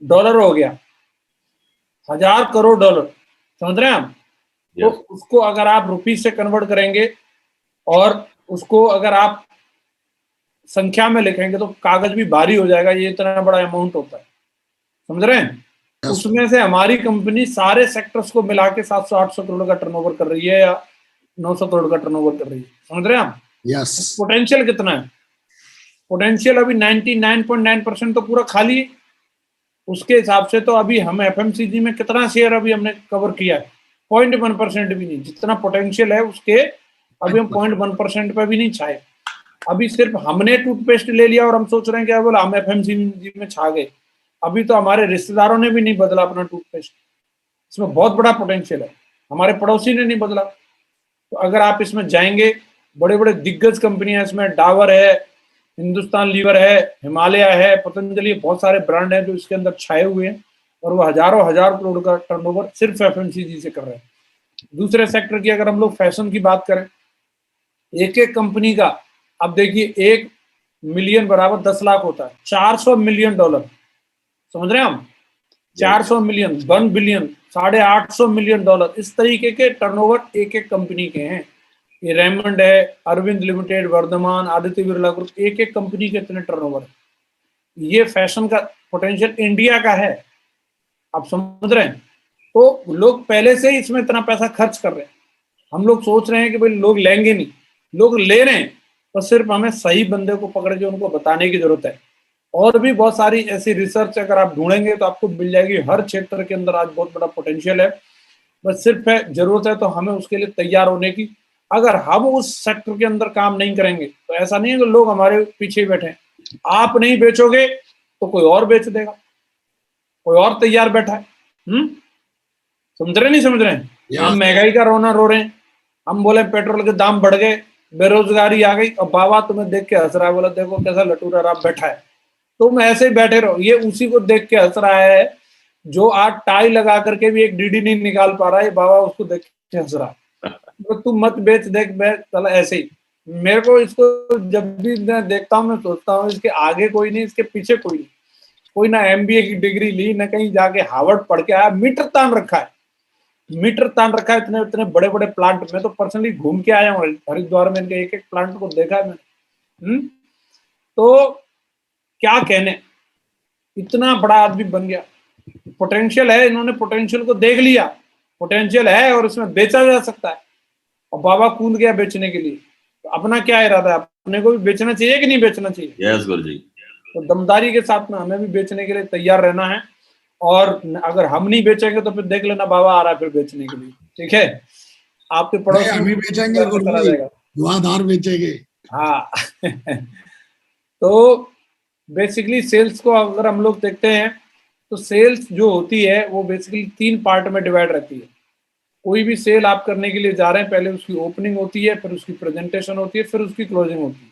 डॉलर हो गया, 1000 करोड़ डॉलर, समझ रहे हैं आप? तो उसको अगर आप रुपीज से कन्वर्ट करेंगे और उसको अगर आप संख्या में लिखेंगे तो कागज भी भारी हो जाएगा, ये इतना बड़ा अमाउंट होता है, समझ रहे हैं? उसमें से हमारी कंपनी सारे सेक्टर्स को मिला के 700-800 करोड़ का टर्नओवर कर रही है या 900 करोड़ का टर्नओवर कर रही है, समझ रहे हैं आप? पोटेंशियल कितना है? पोटेंशियल अभी 99.9% तो पूरा खाली है। उसके हिसाब से तो अभी हम एफएमसीजी में कितना शेयर अभी हमने कवर किया है? 0.1% भी नहीं। जितना पोटेंशियल है उसके अभी हम 0.1% पे भी नहीं छाए। अभी सिर्फ हमने टूथपेस्ट ले लिया और हम सोच रहे हैं क्या बोला हम एफएमसीजी में छा गए। अभी तो हमारे रिश्तेदारों ने भी नहीं बदला अपना टूथपेस्ट। इसमें बहुत बड़ा पोटेंशियल है, हमारे पड़ोसी ने नहीं बदला। तो अगर आप इसमें जाएंगे, बड़े बड़े दिग्गज कंपनियां इसमें, डाबर है, हिंदुस्तान लीवर है, हिमालय है, पतंजलि, बहुत सारे ब्रांड हैं जो इसके अंदर छाए हुए हैं और वो हजारों हजार करोड़ का टर्नओवर सिर्फ एफएमसीजी से कर रहे हैं। दूसरे सेक्टर की अगर हम लोग फैशन की बात करें, एक एक कंपनी का अब देखिए 1 मिलियन बराबर 10 लाख होता है, 400 मिलियन डॉलर, समझ रहे हैं हम? 400 मिलियन, 1 बिलियन, 850 मिलियन डॉलर, इस तरीके के टर्नओवर एक एक कंपनी के हैं। ये रेमंड है, अरविंद लिमिटेड, वर्धमान, आदित्य बिरला ग्रुप, एक एक कंपनी के इतने टर्नओवर है। ये फैशन का पोटेंशियल इंडिया का है, आप समझ रहे हैं? तो लोग पहले से ही इसमें इतना पैसा खर्च कर रहे हैं। हम लोग सोच रहे हैं कि भाई लोग लेंगे नहीं, लोग ले रहे हैं, तो सिर्फ हमें सही बंदे को पकड़ के उनको बताने की जरूरत है। और भी बहुत सारी ऐसी रिसर्च अगर आप ढूंढेंगे तो आपको मिल जाएगी। हर क्षेत्र के अंदर आज बहुत बड़ा पोटेंशियल है, बस सिर्फ है जरूरत है तो हमें उसके लिए तैयार होने की। अगर हम उस सेक्टर के अंदर काम नहीं करेंगे तो ऐसा नहीं है कि लोग हमारे पीछे बैठे हैं। आप नहीं बेचोगे तो कोई और बेच देगा, कोई और तैयार बैठा है। समझ रहे नहीं समझ रहे हैं? हम महंगाई का रोना रो रहे हैं, हम बोले पेट्रोल के दाम बढ़ गए, बेरोजगारी आ गई, और बाबा तुम्हें देख के हंस रहा है, बोला देखो कैसा लटूरा रहा बैठा है, तुम ऐसे ही बैठे रहो। ये उसी को देख के हंस रहा है जो आज टाई लगा करके भी एक डीडी नहीं निकाल पा रहा है, बाबा उसको देख के हंस रहा है। तो तू मत बेच, देख बेच, चला ऐसे ही। मेरे को इसको जब भी मैं देखता हूँ मैं सोचता हूँ इसके आगे कोई नहीं, इसके पीछे कोई नहीं। कोई ना एमबीए की डिग्री ली, ना कहीं जाके हार्वर्ड पढ़ के आया, मीटर तान रखा है, मीटर तान रखा है। इतने इतने बड़े बड़े प्लांट, मैं तो पर्सनली घूम के आया हूँ हरिद्वार में, इनके एक एक प्लांट को देखा है मैंने। तो क्या कहने, इतना बड़ा आदमी बन गया। पोटेंशियल है, इन्होंने पोटेंशियल को देख लिया, पोटेंशियल है और इसमें बेचा जा सकता है, और बाबा कूद गया बेचने के लिए। तो अपना क्या इरादा है, अपने को भी बेचना चाहिए कि नहीं बेचना चाहिए? यस गुरु जी। तो दमदारी के साथ में हमें भी बेचने के लिए तैयार रहना है, और अगर हम नहीं बेचेंगे तो फिर देख लेना बाबा आ रहा है फिर बेचने के लिए, ठीक है? आपके नहीं, पड़ोस हम ही बेचेंगे गुरु चला जी, जाएगा। धुआंधार बेचेंगे। हाँ तो बेसिकली सेल्स को अगर हम लोग देखते हैं तो सेल्स जो होती है वो बेसिकली 3 पार्ट में डिवाइड रहती है। कोई भी सेल आप करने के लिए जा रहे हैं, पहले उसकी ओपनिंग होती है, फिर उसकी प्रेजेंटेशन होती है, फिर उसकी क्लोजिंग होती है।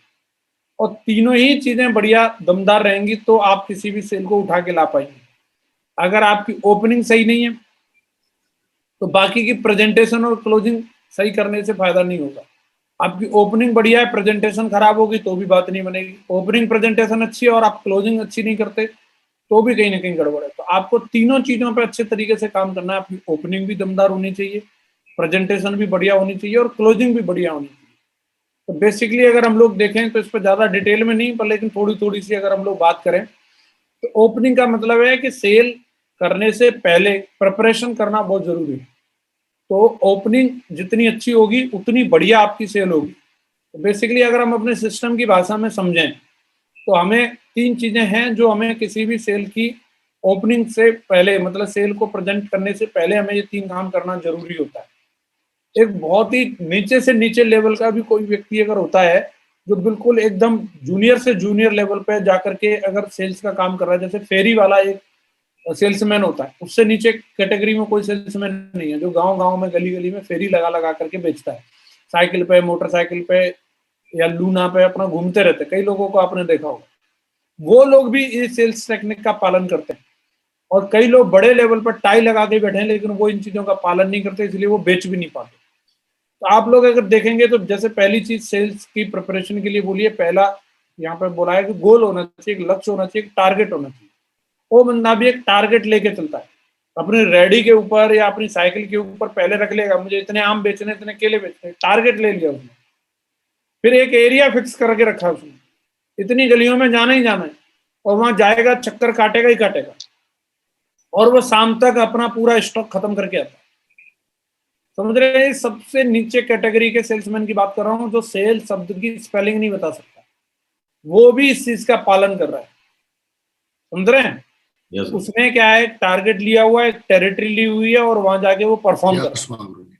और तीनों ही चीजें बढ़िया दमदार रहेंगी तो आप किसी भी सेल को उठा के ला पाएंगे। अगर आपकी ओपनिंग सही नहीं है तो बाकी की प्रेजेंटेशन और क्लोजिंग सही करने से फायदा नहीं होगा। आपकी ओपनिंग बढ़िया है, प्रेजेंटेशन खराब होगी तो भी बात नहीं बनेगी। ओपनिंग प्रेजेंटेशन अच्छी है और आप क्लोजिंग अच्छी नहीं करते तो भी कहीं ना कहीं गड़बड़ है। तो आपको तीनों चीजों पर अच्छे तरीके से काम करना है। आपकी ओपनिंग भी दमदार होनी चाहिए, प्रेजेंटेशन भी बढ़िया होनी चाहिए, और क्लोजिंग भी बढ़िया होनी चाहिए। तो बेसिकली अगर हम लोग देखें तो इस पर ज्यादा डिटेल में नहीं, पर लेकिन थोड़ी थोड़ी सी अगर हम लोग बात करें तो ओपनिंग का मतलब है कि सेल करने से पहले प्रिपरेशन करना बहुत जरूरी है। तो ओपनिंग जितनी अच्छी होगी उतनी बढ़िया आपकी सेल होगी। तो बेसिकली अगर हम अपने सिस्टम की भाषा में समझें तो हमें 3 चीजें हैं जो हमें किसी भी सेल की ओपनिंग से पहले, मतलब सेल को प्रेजेंट करने से पहले हमें ये 3 काम करना जरूरी होता है। एक बहुत ही नीचे से नीचे लेवल का भी कोई व्यक्ति अगर होता है जो बिल्कुल एकदम जूनियर से जूनियर लेवल पे जाकर के अगर सेल्स का काम कर रहा है, जैसे फेरी वाला एक सेल्समैन होता है, उससे नीचे कैटेगरी में कोई सेल्समैन नहीं है जो गांव गांव में गली गली में फेरी लगा लगा करके बेचता है, साइकिल पे, मोटरसाइकिल पे या लूना पे अपना घूमते रहते। कई लोगों को आपने देखा होगा, वो लोग भी इस सेल्स टेक्निक का पालन करते हैं। और कई लोग बड़े लेवल पर टाई लगा के बैठे हैं लेकिन वो इन चीजों का पालन नहीं करते, इसलिए वो बेच भी नहीं पाते। तो आप लोग अगर देखेंगे तो जैसे पहली चीज सेल्स की प्रिपरेशन के लिए बोलिए, पहला यहाँ पे बोला है कि गोल होना चाहिए, एक लक्ष्य होना चाहिए, एक टारगेट होना चाहिए। वो बंदा भी एक टारगेट लेके चलता है, अपनी रेडी के ऊपर या अपनी साइकिल के ऊपर पहले रख लेगा मुझे इतने आम बेचने, इतने केले बेचने, टारगेट ले लिया उसने। फिर एक एरिया फिक्स करके रखा उसने, इतनी गलियों में जाना ही जाना है, और वहां जाएगा, चक्कर काटेगा ही काटेगा, और वो शाम तक अपना पूरा स्टॉक खत्म करके आता है। समझ रहे हैं? सबसे नीचे कैटेगरी के सेल्समैन की बात कर रहा हूं जो सेल शब्द की स्पेलिंग नहीं बता सकता, वो भी इस चीज का पालन कर रहा है। समझ रहे हैं? यस उसने क्या है, टारगेट लिया हुआ है, एक टेरिटरी ली हुई है, और वहां जाके वो परफॉर्म कर रहा है। यस गुरु जी।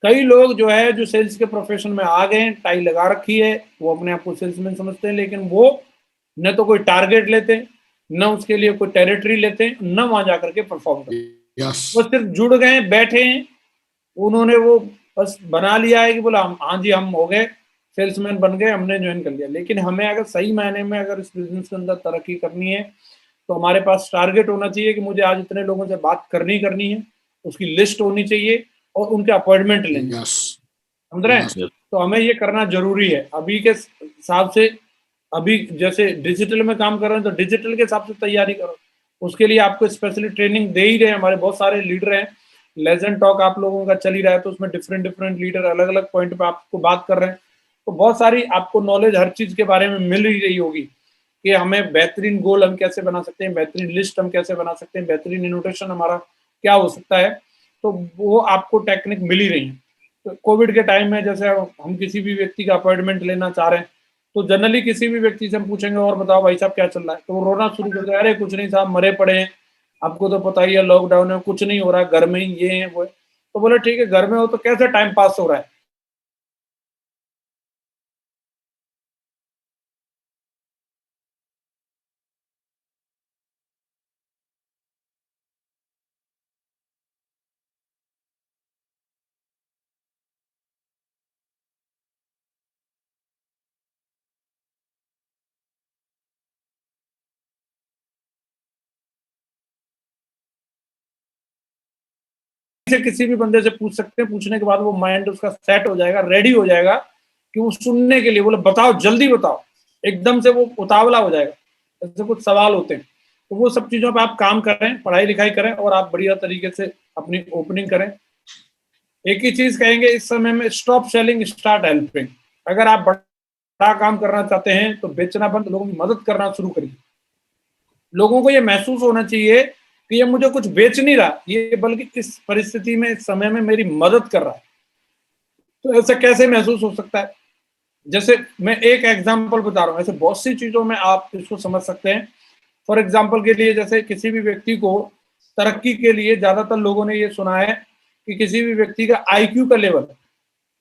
कई लोग जो है जो सेल्स के प्रोफेशन में आ गए, टाई लगा रखी है, वो अपने आप को सेल्समैन समझते हैं, लेकिन वो न तो कोई टारगेट लेते, न उसके लिए कोई टेरिटरी लेते, न वहां जाकर के परफॉर्म करते। यस वो सिर्फ जुड़ गए, बैठे हैं, उन्होंने वो बस बना लिया है कि बोला हम हाँ जी हम हो गए सेल्समैन, बन गए, हमने ज्वाइन कर लिया। लेकिन हमें अगर सही मायने में अगर इस बिजनेस के अंदर तरक्की करनी है तो हमारे पास टारगेट होना चाहिए कि मुझे आज इतने लोगों से बात करनी करनी है, उसकी लिस्ट होनी चाहिए और उनके अपॉइंटमेंट लेने। यस समझ रहे हैं? यस तो हमें ये करना जरूरी है अभी के हिसाब से। अभी जैसे डिजिटल में काम कर रहे हैं तो डिजिटल के हिसाब से तैयारी करो, उसके लिए आपको स्पेशली ट्रेनिंग दे ही रहे हैं, हमारे बहुत सारे लीडर हैं। लेजेंड टॉक आप लोगों का चल ही रहा है, तो उसमें डिफरेंट डिफरेंट लीडर अलग अलग पॉइंट पे आपको बात कर रहे हैं। तो बहुत सारी आपको नॉलेज हर चीज के बारे में मिल ही रही होगी कि हमें बेहतरीन गोल हम कैसे बना सकते हैं, बेहतरीन लिस्ट हम कैसे बना सकते हैं, बेहतरीन इनोटेशन हमारा क्या हो सकता है। तो वो आपको टेक्निक मिल ही रही है। तो कोविड के टाइम में जैसे हम किसी भी व्यक्ति का अपॉइंटमेंट लेना चाह रहे हैं तो जनरली किसी भी व्यक्ति से हम पूछेंगे और बताओ भाई साहब क्या चल रहा है, तो वो रोना शुरू कर दिया, अरे कुछ नहीं साहब मरे पड़े हैं, आपको तो पता ही है लॉकडाउन है, कुछ नहीं हो रहा है, घर में ही ये है वो है। तो बोले ठीक है, घर में हो तो कैसे टाइम पास हो रहा है? से किसी भी बंदे से पूछ सकते हैं, पूछने के बाद वो माइंड उसका सेट हो जाएगा, रेडी हो जाएगा कि वो सुनने के लिए, बोले बताओ जल्दी बताओ, एकदम से वो उतावला हो जाएगा। ऐसे कुछ सवाल होते हैं, तो वो सब चीजों पे आप काम करें, पढ़ाई लिखाई करें और आप बढ़िया तरीके से अपनी ओपनिंग करें। एक ही चीज कहेंगे इस समय में, स्टॉप सेलिंग स्टार्ट हेल्पिंग। अगर आप बड़ा काम करना चाहते हैं तो बेचना बंद, लोगों की मदद करना शुरू करिए। लोगों को ये महसूस होना चाहिए कि ये मुझे कुछ बेच नहीं रहा, ये बल्कि इस परिस्थिति में, इस समय में मेरी मदद कर रहा है। तो ऐसा कैसे महसूस हो सकता है? जैसे मैं एक एग्जांपल बता रहा हूँ, ऐसे बहुत सी चीजों में आप इसको समझ सकते हैं। फॉर एग्जांपल के लिए, जैसे किसी भी व्यक्ति को तरक्की के लिए, ज्यादातर लोगों ने ये सुना है कि किसी भी व्यक्ति का आईक्यू का लेवल,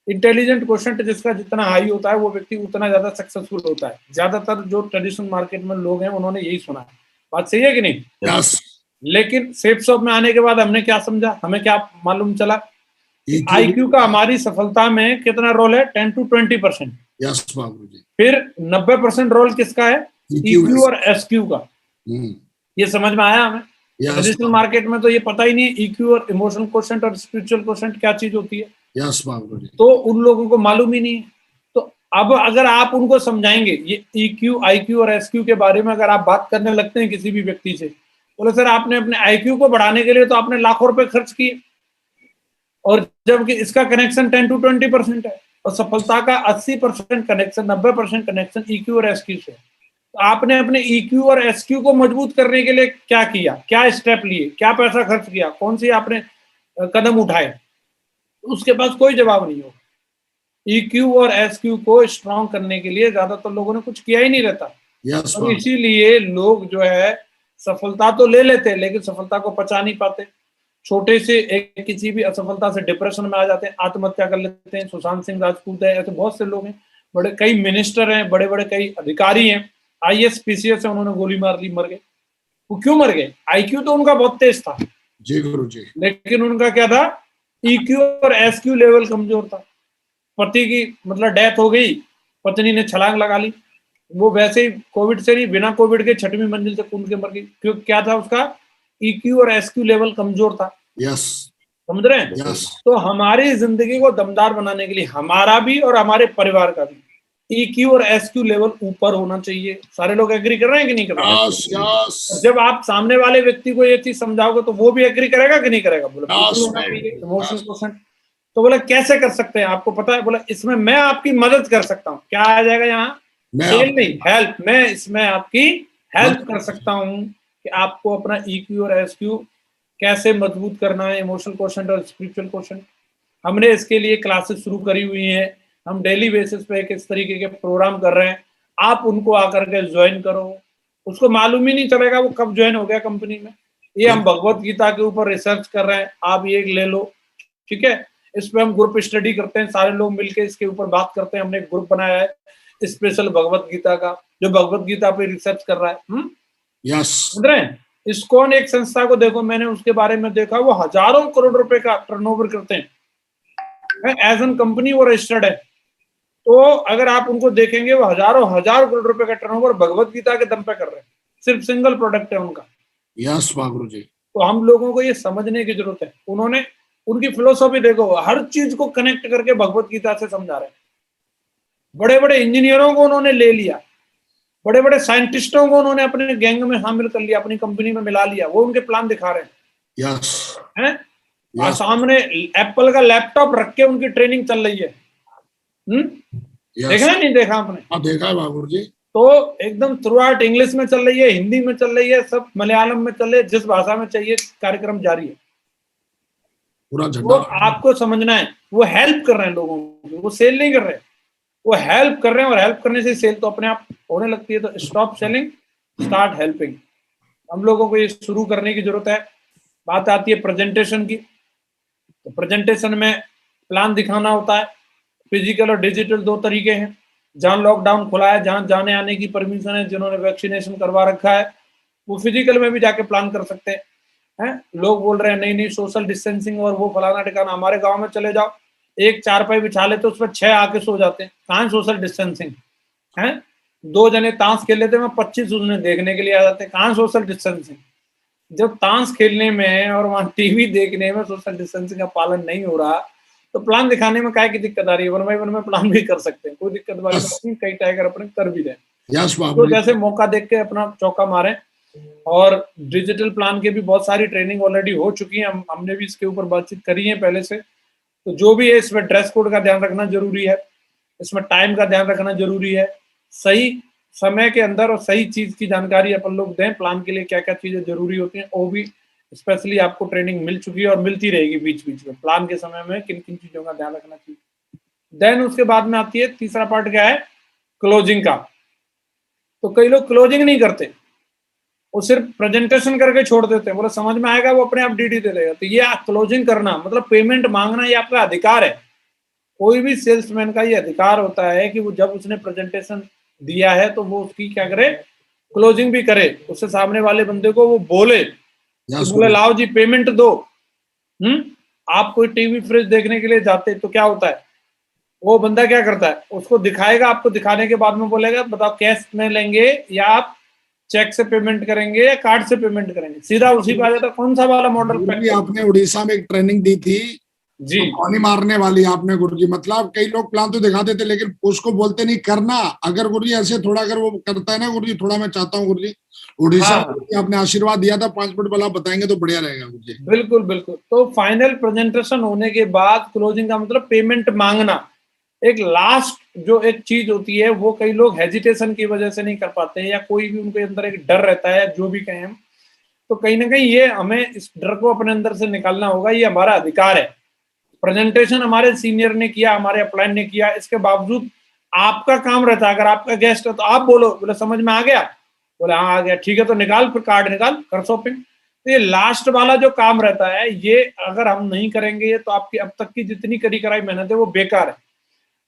इंटेलिजेंट क्वोशेंट जिसका जितना हाई होता है वो व्यक्ति उतना ज्यादा सक्सेसफुल होता है। ज्यादातर जो ट्रेडिशनल मार्केट में लोग हैं उन्होंने यही सुना है। बात सही है कि नहीं? यस, लेकिन सेफ शॉप में आने के बाद हमने क्या समझा, हमें क्या मालूम चला? EQ, आईक्यू का हमारी सफलता में कितना रोल है? 10 to 20%। यस बाबू जी, फिर 90% रोल किसका है? EQ, ईक्यू और एसक्यू का। हम्म, ये समझ में आया हमें? यस ट्रेडिशनल मार्केट में तो ये पता ही नहीं है ईक्यू और इमोशनल क्वोशेंट और स्पिरिचुअल क्वोशेंट क्या चीज होती है, यस बाबू जी, तो उन लोगों को मालूम ही नहीं है। तो अब अगर आप उनको समझाएंगे ये ईक्यू, आईक्यू और एसक्यू के बारे में, अगर आप बात करने लगते हैं किसी भी व्यक्ति से, बोले सर आपने अपने आईक्यू को बढ़ाने के लिए तो आपने लाखों रुपए खर्च किए, और जबकि इसका कनेक्शन 10 to 20% है, और सफलता का 80% कनेक्शन, 90% कनेक्शन ईक्यू और एसक्यू से। तो आपने अपने ईक्यू और एसक्यू को मजबूत करने के लिए क्या किया, क्या स्टेप लिए, क्या पैसा खर्च किया, कौन सी आपने कदम उठाए? उसके पास कोई जवाब नहीं होगा। ईक्यू और एसक्यू को स्ट्रॉन्ग करने के लिए ज्यादातर लोगों ने कुछ किया ही नहीं रहता, यस और बाबू, इसीलिए लोग जो है सफलता तो ले लेते हैं लेकिन सफलता को पचा नहीं पाते। छोटे से एक किसी भी असफलता से डिप्रेशन में आ जाते हैं, आत्महत्या कर लेते हैं। सुशांत सिंह राजपूत है, ऐसे बहुत से लोग हैं, बड़े कई मिनिस्टर हैं, बड़े बड़े कई अधिकारी हैं, आईएएस पीसीएस है, उन्होंने गोली मार ली, मर गए। वो क्यों मर गए? आईक्यू तो उनका बहुत तेज था, जी गुरु जी, लेकिन उनका क्या था? ईक्यू और एसक्यू लेवल कमजोर था। पति की मतलब डेथ हो गई, पत्नी ने छलांग लगा ली, वो वैसे ही कोविड से नहीं, बिना कोविड के 6वीं मंजिल से कूद के मर गई। क्यों? क्या था उसका? ईक्यू और एसक्यू लेवल कमजोर था। यस, समझ रहे हैं? यस, तो हमारी जिंदगी को दमदार बनाने के लिए हमारा भी और हमारे परिवार का भी ईक्यू और एसक्यू लेवल ऊपर होना चाहिए। सारे लोग एग्री कर रहे हैं कि नहीं कर रहे हैं? यस, यस, जब आप सामने वाले व्यक्ति को ये चीज समझाओगे तो वो भी एग्री करेगा कि नहीं करेगा? बोले बिल्कुल यस होना चाहिए। बाबू, इमोशनल क्वेश्चन। तो बोले कैसे कर सकते हैं? आपको पता है? बोले इसमें मैं आपकी मदद कर सकता हूँ। क्या आ जाएगा यहाँ? मैं सेल आप- नहीं, हेल्प। मैं इसमें आपकी हेल्प कर सकता हूँ कि आपको अपना ईक्यू और एसक्यू कैसे मजबूत करना है, इमोशनल क्वेश्चन और स्पिरिचुअल क्वेश्चन। हमने इसके लिए क्लासेस शुरू करी हुई हैं। हम डेली बेसिस पे किस तरीके के प्रोग्राम कर रहे हैं, आप उनको आकर के ज्वाइन करो। उसको मालूम ही नहीं चलेगा वो कब ज्वाइन हो गया कंपनी में। ये हम भगवत गीता के ऊपर रिसर्च कर रहे हैं, आप ये ले लो, ठीक है? इस पे हम ग्रुप स्टडी करते हैं, सारे लोग मिलकर इसके ऊपर बात करते हैं। हमने एक ग्रुप बनाया है स्पेशल भगवत गीता का, जो भगवत गीता पे रिसर्च कर रहा है। यस, समझ रहे हैं? इस्कॉन एक संस्था को देखो, मैंने उसके बारे में देखा, वो हजारों करोड़ रुपए का टर्नओवर करते हैं, एज एन कंपनी वो रजिस्टर्ड है। तो अगर आप उनको देखेंगे, वो हजारों हजार करोड़ रुपए का टर्नओवर भगवत गीता के दम पे कर रहे हैं। सिर्फ सिंगल प्रोडक्ट है उनका। यस बाबू जी, तो हम लोगों को ये समझने की जरूरत है। उन्होंने उनकी फिलोसॉफी देखो, हर चीज को कनेक्ट करके भगवत गीता से समझा रहे हैं। बड़े बड़े इंजीनियरों को उन्होंने ले लिया, बड़े बड़े साइंटिस्टों को उन्होंने अपने गैंग में शामिल कर लिया, अपनी कंपनी में मिला लिया, वो उनके प्लान दिखा रहे यस, हैं। और यस, सामने एप्पल का लैपटॉप रख के उनकी ट्रेनिंग चल रही है। यस, देखा है नहीं देखा आपने? हाँ देखा है बाबू जी, तो एकदम थ्रू आउट इंग्लिश में चल रही है, हिंदी में चल रही है, सब मलयालम में चल रही है, जिस भाषा में चाहिए कार्यक्रम जारी है। पूरा वो झंडा, आपको समझना है, वो हेल्प कर रहे हैं लोगों को, वो सेल नहीं कर रहे, वो हेल्प कर रहे हैं। और हेल्प करने से सेल तो अपने आप होने लगती है। तो स्टॉप सेलिंग, स्टार्ट हेल्पिंग। हम लोगों को ये शुरू करने की जरूरत है। बात आती है प्रेजेंटेशन की, तो प्रेजेंटेशन में प्लान दिखाना होता है। फिजिकल और डिजिटल दो तरीके हैं। जहां लॉकडाउन खुला है, जहां जाने आने की परमिशन है, जिन्होंने वैक्सीनेशन करवा रखा है, वो फिजिकल में भी जाके प्लान कर सकते हैं। लोग बोल रहे हैं नहीं नहीं सोशल डिस्टेंसिंग और वो फलाना ठिकाना। हमारे गांव में चले जाओ, एक चारपाई बिछा लेते, उस पर 6 आके सो जाते हैं। कहाँ सोशल डिस्टेंसिंग है? 2 जने ताश खेल लेते हैं, 25 उसने देखने के लिए आ जाते हैं। कहाँ सोशल डिस्टेंसिंग? जब ताश खेलने में और वहां टीवी देखने में सोशल डिस्टेंसिंग का पालन नहीं हो रहा, तो प्लान दिखाने में काय की दिक्कत आ रही है? 1 by 1 में प्लान भी कर सकते हैं, कोई दिक्कत वाली बात नहीं, कई टाइगर अपने कर भी रहे। यस तो बाबू जी। जैसे मौका देख के अपना चौका मारे। और डिजिटल प्लान के भी बहुत सारी ट्रेनिंग ऑलरेडी हो चुकी है, हमने भी इसके ऊपर बातचीत करी है पहले से। तो जो भी है, इसमें ड्रेस कोड का ध्यान रखना जरूरी है, इसमें टाइम का ध्यान रखना जरूरी है, सही समय के अंदर और सही चीज की जानकारी अपन लोग दें, प्लान के लिए क्या क्या चीजें जरूरी होती हैं, वो भी स्पेशली आपको ट्रेनिंग मिल चुकी है और मिलती रहेगी बीच बीच में, प्लान के समय में किन किन चीजों का ध्यान रखना चाहिए। देन उसके बाद में आती है तीसरा पार्ट, क्या है? क्लोजिंग का। तो कई लोग क्लोजिंग नहीं करते, वो सिर्फ प्रेजेंटेशन करके छोड़ देते हैं, बोले समझ में आएगा, वो अपने आप डीडी दे देगा। तो ये क्लोजिंग करना मतलब पेमेंट मांगना, ये आपका अधिकार है। कोई भी सेल्समैन का ये अधिकार होता है कि वो जब उसने प्रेजेंटेशन दिया है तो वो उसकी क्या करे, क्लोजिंग भी करे, उससे सामने वाले बंदे को वो बोले कि बोले लाओ जी पेमेंट दो। आप कोई टीवी फ्रिज देखने के लिए जाते तो क्या होता है, वो बंदा क्या करता है, उसको दिखाएगा, आपको दिखाने के बाद में बोलेगा बताओ कैश में लेंगे या आप चेक से पेमेंट करेंगे या कार्ड से पेमेंट करेंगे, सीधा उसी पे आ जाता है कौन सा वाला मॉडल गुरुजी आपने उड़ीसा में एक ट्रेनिंग दी थी जी। तो कौन ही मारने वाली आपने गुरुजी, मतलब कई लोग प्लान तो दिखा देते लेकिन उसको बोलते नहीं करना। अगर गुरुजी ऐसे थोड़ा अगर वो करता है ना गुरुजी, थोड़ा मैं चाहता हूँ गुरुजी, उड़ीसा में आपने आशीर्वाद दिया था 5 मिनट वाला, बताएंगे तो बढ़िया रहेगा गुरुजी। बिल्कुल बिल्कुल। तो फाइनल प्रेजेंटेशन होने के बाद क्लोजिंग का मतलब पेमेंट मांगना। एक लास्ट जो एक चीज होती है, वो कई लोग हेजिटेशन की वजह से नहीं कर पाते हैं, या कोई भी उनके अंदर एक डर रहता है, जो भी कहें हम। तो कहीं ना कहीं ये हमें इस डर को अपने अंदर से निकालना होगा, ये हमारा अधिकार है। प्रेजेंटेशन हमारे सीनियर ने किया, हमारे अपलाइन ने किया, इसके बावजूद आपका काम रहता है, अगर आपका गेस्ट है तो आप बोलो, बोले समझ में आ गया, बोले हाँ आ गया, ठीक है तो निकाल, फिर कार्ड निकाल, कर शॉपिंग। तो ये लास्ट वाला जो काम रहता है, ये अगर हम नहीं करेंगे तो आपकी अब तक की जितनी करी कराई मेहनत है वो बेकार है।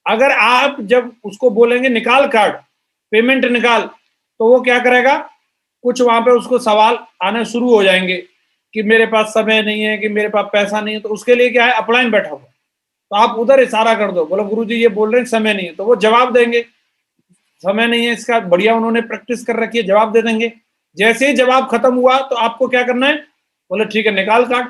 अगर आप जब उसको बोलेंगे निकाल कार्ड, पेमेंट निकाल, तो वो क्या करेगा, कुछ वहां पे उसको सवाल आने शुरू हो जाएंगे कि मेरे पास समय नहीं है, कि मेरे पास पैसा नहीं है। तो उसके लिए क्या है, अपलाइन बैठा हुआ, तो आप उधर इशारा कर दो, बोलो गुरुजी ये बोल रहे हैं समय नहीं है, तो वो जवाब देंगे समय नहीं है, इसका बढ़िया उन्होंने प्रैक्टिस कर रखी है, जवाब दे देंगे। जैसे ही जवाब खत्म हुआ तो आपको क्या करना है, बोले ठीक है निकाल कार्ड।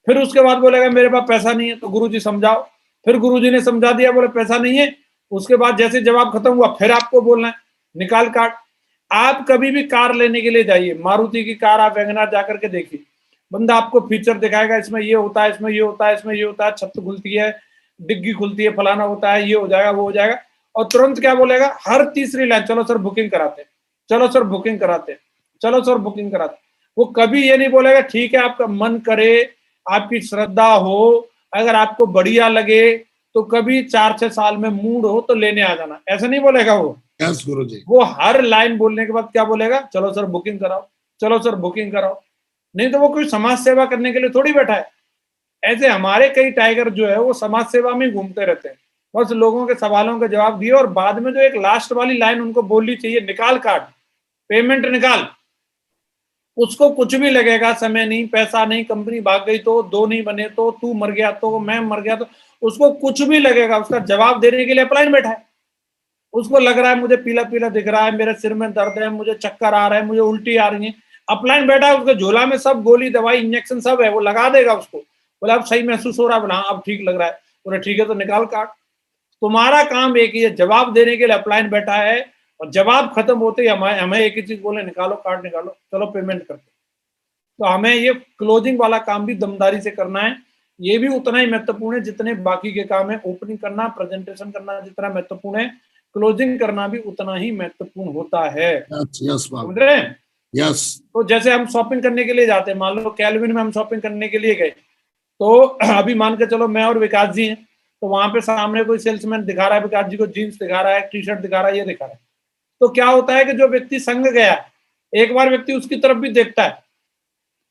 फिर उसके बाद बोलेगा मेरे पास पैसा नहीं है, तो गुरुजी समझाओ। फिर गुरुजी ने समझा दिया, बोले पैसा नहीं है। उसके बाद जैसे जवाब खत्म हुआ फिर आपको बोलना है निकाल कार्ड। आप कभी भी कार लेने के लिए जाइए, मारुति की कार आप वैगनआर जाकर के देखिए, बंदा आपको फीचर दिखाएगा, इसमें ये होता है, इसमें ये होता है, इसमें ये होता है, छत खुलती है, डिग्गी खुलती है, फलाना होता है, ये हो जाएगा, वो हो जाएगा। और तुरंत क्या बोलेगा, हर तीसरी लाइन, चलो सर बुकिंग कराते हैं, चलो सर बुकिंग कराते हैं, चलो सर बुकिंग कराते। वो कभी ये नहीं बोलेगा ठीक है आपका मन करे, आपकी श्रद्धा हो, अगर आपको बढ़िया लगे तो कभी 4-6 साल में मूड हो तो लेने आ जाना, ऐसा नहीं बोलेगा वो। यस गुरुजी। वो हर लाइन बोलने के बाद क्या बोलेगा, चलो सर बुकिंग कराओ, चलो सर बुकिंग कराओ। नहीं तो वो कोई समाज सेवा करने के लिए थोड़ी बैठा है। ऐसे हमारे कई टाइगर जो है वो समाज सेवा में घूमते रहते हैं, बस लोगों के सवालों के जवाब दिए, और बाद में जो एक लास्ट वाली लाइन उनको बोलनी चाहिए, निकाल कार्ड, पेमेंट निकाल, उसको कुछ भी लगेगा, समय नहीं, पैसा नहीं, कंपनी भाग गई तो, दो नहीं बने तो, तू मर गया तो, मैं मर गया तो, उसको कुछ भी लगेगा, उसका जवाब देने के लिए अपलाइन बैठा है। उसको लग रहा है मुझे पीला पीला दिख रहा है, मेरे सिर में दर्द है, मुझे चक्कर आ रहा है, मुझे उल्टी आ रही है, अपलाइन बैठा है, उसके झोला में सब गोली दवाई इंजेक्शन सब है, वो लगा देगा उसको। बोला अब सही महसूस हो रहा है, बोला अब ठीक लग रहा है, बोला ठीक है तो निकाल कार्ड। तुम्हारा काम एक ही है, जवाब देने के लिए अपलाइन बैठा है, और जवाब खत्म होते ही हमें एक ही चीज बोले, निकालो कार्ड निकालो, चलो पेमेंट करते। तो हमें ये क्लोजिंग वाला काम भी दमदारी से करना है, ये भी उतना ही महत्वपूर्ण है जितने बाकी के काम है। ओपनिंग करना, प्रेजेंटेशन करना जितना महत्वपूर्ण है, क्लोजिंग करना भी उतना ही महत्वपूर्ण होता है। यस समझ रहे हैं? यस। तो जैसे हम शॉपिंग करने के लिए जाते हैं, मान लो कैलविन में हम शॉपिंग करने के लिए गए, तो अभी मान के चलो मैं और विकास जी हैं, तो वहां पे सामने कोई सेल्समैन दिखा रहा है विकास जी को, जीन्स दिखा रहा है, टी शर्ट दिखा रहा है, ये दिखा रहा है। तो क्या होता है कि जो व्यक्ति संग गया, एक बार व्यक्ति उसकी तरफ भी देखता है,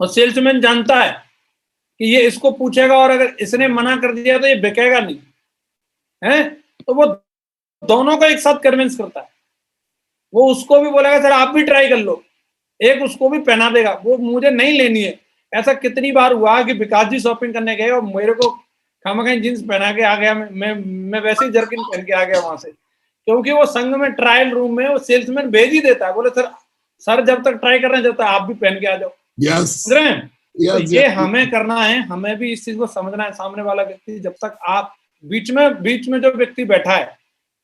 और सेल्समैन जानता है कि ये इसको पूछेगा, और अगर इसने मना कर दिया तो ये बिकेगा नहीं है, तो वो दोनों को एक साथ कन्विंस करता है। वो उसको भी बोलेगा सर आप भी ट्राई कर लो, एक उसको भी पहना देगा, वो मुझे नहीं लेनी है। ऐसा कितनी बार हुआ कि विकास जी शॉपिंग करने गए और मेरे को खामखा जींस पहना के आ गया, मैं वैसे ही जर्किन पहन के आ गया वहां से, क्योंकि वो संघ में ट्रायल रूम में वो सेल्समैन भेज ही देता है, बोले सर जब तक ट्राई कर रहे हैं जब तक आप भी पहन के आ जाओ। यस समझ रहे हैं? तो यस ये हमें करना है, हमें भी इस चीज को समझना है। सामने वाला व्यक्ति, जब तक आप बीच में जो व्यक्ति बैठा है,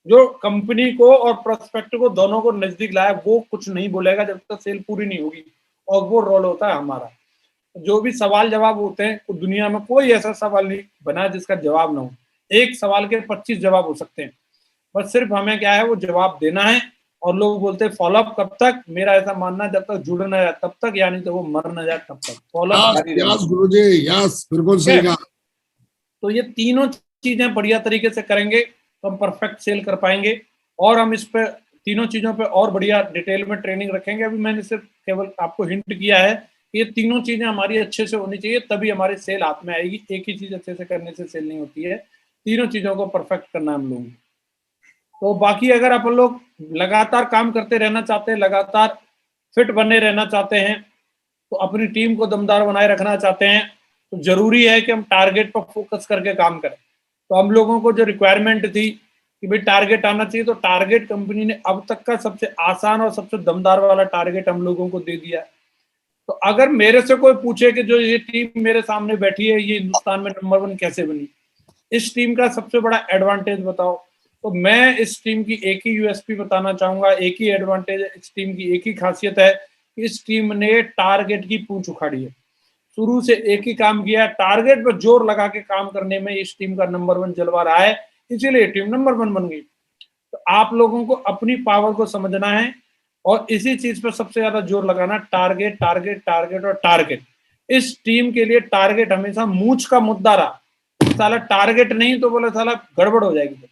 जो कंपनी को और प्रोस्पेक्ट को दोनों को नजदीक लाया, वो कुछ नहीं बोलेगा जब तक सेल पूरी नहीं होगी। और वो रोल होता है हमारा। जो भी सवाल जवाब होते हैं, तो दुनिया में कोई ऐसा सवाल नहीं बना जिसका जवाब ना हो। एक सवाल के 25 जवाब हो सकते हैं, बस सिर्फ हमें क्या है, वो जवाब देना है। और लोग बोलते हैं फॉलोअप कब तक? मेरा ऐसा मानना है, जब तक जुड़ न जाए तब तक, यानी तो वो मर न जाए तब तक फॉलोअप यस जारी रहना। यस गुरुजी, यस बिल्कुल ठीक सही है? कहा। तो ये तीनों चीजें बढ़िया तरीके से करेंगे तो हम परफेक्ट सेल कर पाएंगे। और हम इस पे, तीनों चीजों पे और बढ़िया डिटेल में ट्रेनिंग रखेंगे। अभी मैंने सिर्फ केवल आपको हिंट किया है कि ये तीनों चीजें हमारी अच्छे से होनी चाहिए, तभी हमारी सेल हाथ में आएगी। एक ही चीज अच्छे से करने से सेल नहीं होती है, तीनों चीजों को परफेक्ट करना है हम लोग। तो बाकी अगर अपन लोग लगातार काम करते रहना चाहते हैं, लगातार फिट बने रहना चाहते हैं, तो अपनी टीम को दमदार बनाए रखना चाहते हैं, तो जरूरी है कि हम टारगेट पर फोकस करके काम करें। तो हम लोगों को जो रिक्वायरमेंट थी कि भाई टारगेट आना चाहिए, तो टारगेट कंपनी ने अब तक का सबसे आसान और सबसे दमदार वाला टारगेट हम लोगों को दे दिया। तो अगर मेरे से कोई पूछे कि जो ये टीम मेरे सामने बैठी है, ये हिंदुस्तान में नंबर 1 कैसे बनी, इस टीम का सबसे बड़ा एडवांटेज बताओ, तो मैं इस टीम की एक ही यूएसपी बताना चाहूंगा, एक ही एडवांटेज, इस टीम की एक ही खासियत है कि इस टीम ने टारगेट की पूंछ उखाड़ी है। शुरू से एक ही काम किया, टारगेट पर जोर लगा के काम करने में इस टीम का नंबर 1 जलवा रहा है, इसीलिए टीम नंबर 1 बन गई। तो आप लोगों को अपनी पावर को समझना है और इसी चीज पर सबसे ज्यादा जोर लगाना, टारगेट टारगेट टारगेट और टारगेट। इस टीम के लिए टारगेट हमेशा मूंछ का मुद्दा रहा। साला टारगेट नहीं तो बोले साला गड़बड़ हो जाएगी।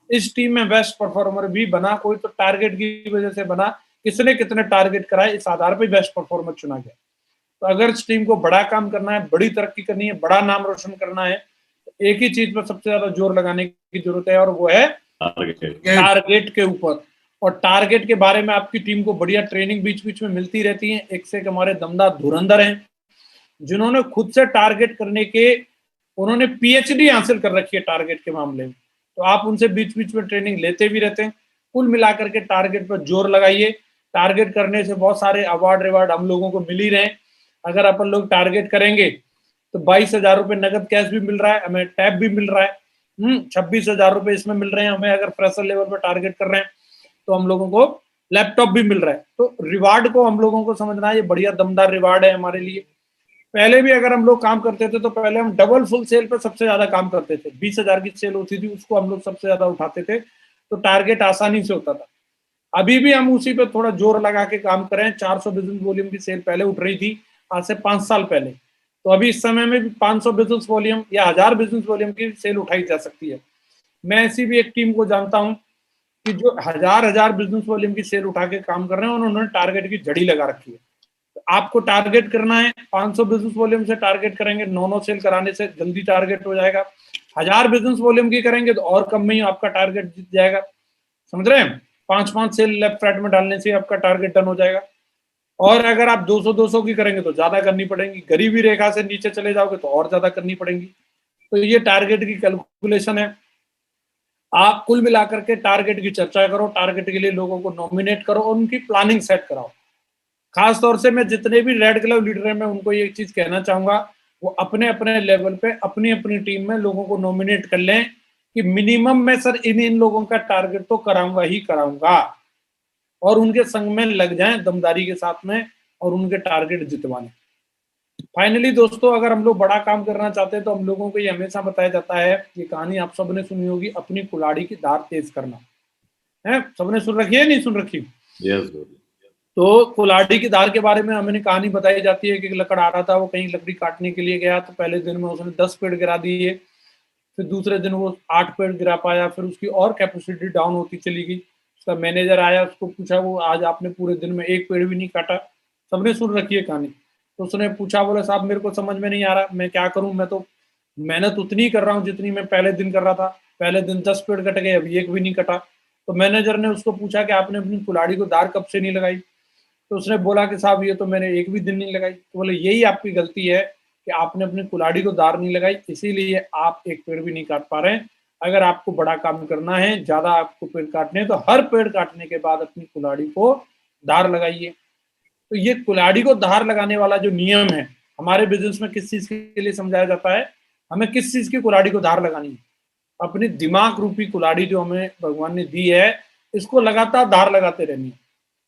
इस टीम में बेस्ट परफॉर्मर भी बना कोई तो टारगेट की वजह से बना, किसने कितने टारगेट कराए, इस आधार पर बेस्ट परफॉर्मर चुना गया। तो अगर इस टीम को बड़ा काम करना है, बड़ी तरक्की करनी है, बड़ा नाम रोशन करना है, तो एक ही चीज पर सबसे ज्यादा जोर लगाने की जरूरत है, और वो है टारगेट के ऊपर। और टारगेट के बारे में आपकी टीम को बढ़िया ट्रेनिंग बीच बीच में मिलती रहती है। एक से एक हमारे दमदार धुरंधर हैं जिन्होंने खुद से टारगेट करने के, उन्होंने पीएचडी हासिल कर रखी है टारगेट के मामले में। तो आप उनसे बीच बीच में ट्रेनिंग लेते भी रहते हैं। कुल मिलाकर के टारगेट पर जोर लगाइए। टारगेट करने से बहुत सारे अवार्ड रिवार्ड हम लोगों को मिल ही रहे हैं। अगर अपन लोग टारगेट करेंगे तो 22,000 रुपए नगद कैश भी मिल रहा है, हमें टैब भी मिल रहा है। 26,000 रुपए इसमें मिल रहे हैं हमें, अगर फ्रेशर लेवल पर टारगेट कर रहे हैं तो हम लोगों को लैपटॉप भी मिल रहा है। तो रिवार्ड को हम लोगों को समझना है, ये बढ़िया दमदार रिवार्ड है हमारे लिए। पहले भी अगर हम लोग काम करते थे तो पहले हम डबल फुल सेल पे सबसे ज्यादा काम करते थे। 20,000 की सेल होती थी, उसको हम लोग सबसे ज्यादा उठाते थे, तो टारगेट आसानी से होता था। अभी भी हम उसी पे थोड़ा जोर लगा के काम करें। 400 बिजनेस वॉल्यूम की सेल पहले उठ रही थी, आज से 5 साल पहले। तो अभी इस समय में भी 500 बिजनेस वॉल्यूम या 1000 बिजनेस वॉल्यूम की सेल उठाई जा सकती है। मैं ऐसी भी एक टीम को जानता हूं कि जो हजार बिजनेस वॉल्यूम की सेल उठा के काम कर रहे हैं, उन्होंने टारगेट की जड़ी लगा रखी है। तो आपको टारगेट करना है, 500 बिजनेस वॉल्यूम से टारगेट करेंगे, 9 सेल कराने से जल्दी टारगेट हो जाएगा। 1000 बिजनेस वॉल्यूम की करेंगे तो और कम में ही आपका टारगेट जीत जाएगा। समझ रहे हैं? 5-5 सेल लेफ्ट राइट में डालने से आपका टारगेट डन हो जाएगा। और अगर आप 200 की करेंगे तो ज्यादा करनी पड़ेगी, गरीबी रेखा से नीचे चले जाओगे तो और ज्यादा करनी पड़ेगी। तो ये टारगेट की कैलकुलेशन है। आप कुल मिलाकर के टारगेट की चर्चा करो, टारगेट के लिए लोगों को नॉमिनेट करो और उनकी प्लानिंग सेट कराओ। खास तौर से मैं जितने भी रेड क्लब लीडर हैं, मैं उनको ये चीज कहना चाहूंगा, वो अपने अपने लेवल पे अपनी अपनी टीम में लोगों को नॉमिनेट कर लें कि मिनिमम मैं सर इन लोगों का टारगेट तो कराऊंगा ही कराऊंगा, और उनके संग में लग जाएं दमदारी के साथ में और उनके टारगेट जितवाने। फाइनली दोस्तों, अगर हम लोग बड़ा काम करना चाहते हैं तो हम लोगों को ये हमेशा बताया जाता है, ये कहानी आप सबने सुनी होगी, अपनी कुल्हाड़ी की धार तेज करना है। सबने सुन रखी है, नहीं सुन रखी? यस। तो कुल्हाड़ी की धार के बारे में हमें कहानी बताई जाती है कि लकड़ आ रहा था, वो कहीं लकड़ी काटने के लिए गया, तो पहले दिन में उसने 10 पेड़ गिरा दिए, फिर दूसरे दिन वो 8 पेड़ गिरा पाया, फिर उसकी और कैपेसिटी डाउन होती चली गई। उसका मैनेजर आया, उसको पूछा, वो आज आपने पूरे दिन में 1 पेड़ भी नहीं काटा। सबने सुन रखी है कहानी। तो उसने पूछा, बोले साहब मेरे को समझ में नहीं आ रहा, मैं क्या करूं, मैं तो मेहनत उतनी कर रहा हूँ जितनी मैं पहले दिन कर रहा था। पहले दिन 10 पेड़ कट गए, अभी 1 भी नहीं कटा। तो मैनेजर ने उसको पूछा कि आपने अपनी कुल्हाड़ी को धार कब से नहीं लगाई? तो उसने बोला कि साहब ये तो मैंने 1 भी दिन नहीं लगाई। तो बोले यही आपकी गलती है कि आपने अपनी कुल्हाड़ी को धार नहीं लगाई, इसीलिए आप 1 पेड़ भी नहीं काट पा रहे हैं। अगर आपको बड़ा काम करना है, ज्यादा आपको पेड़ काटने हैं, तो हर पेड़ काटने के बाद अपनी कुल्हाड़ी को धार लगाइए। तो ये कुल्हाड़ी को धार लगाने वाला जो नियम है हमारे बिजनेस में किस चीज के लिए समझाया जाता है, हमें किस चीज की कुल्हाड़ी को धार लगानी है, अपनी दिमाग रूपी कुल्हाड़ी जो हमें भगवान ने दी है, इसको लगातार धार लगाते रहनी है।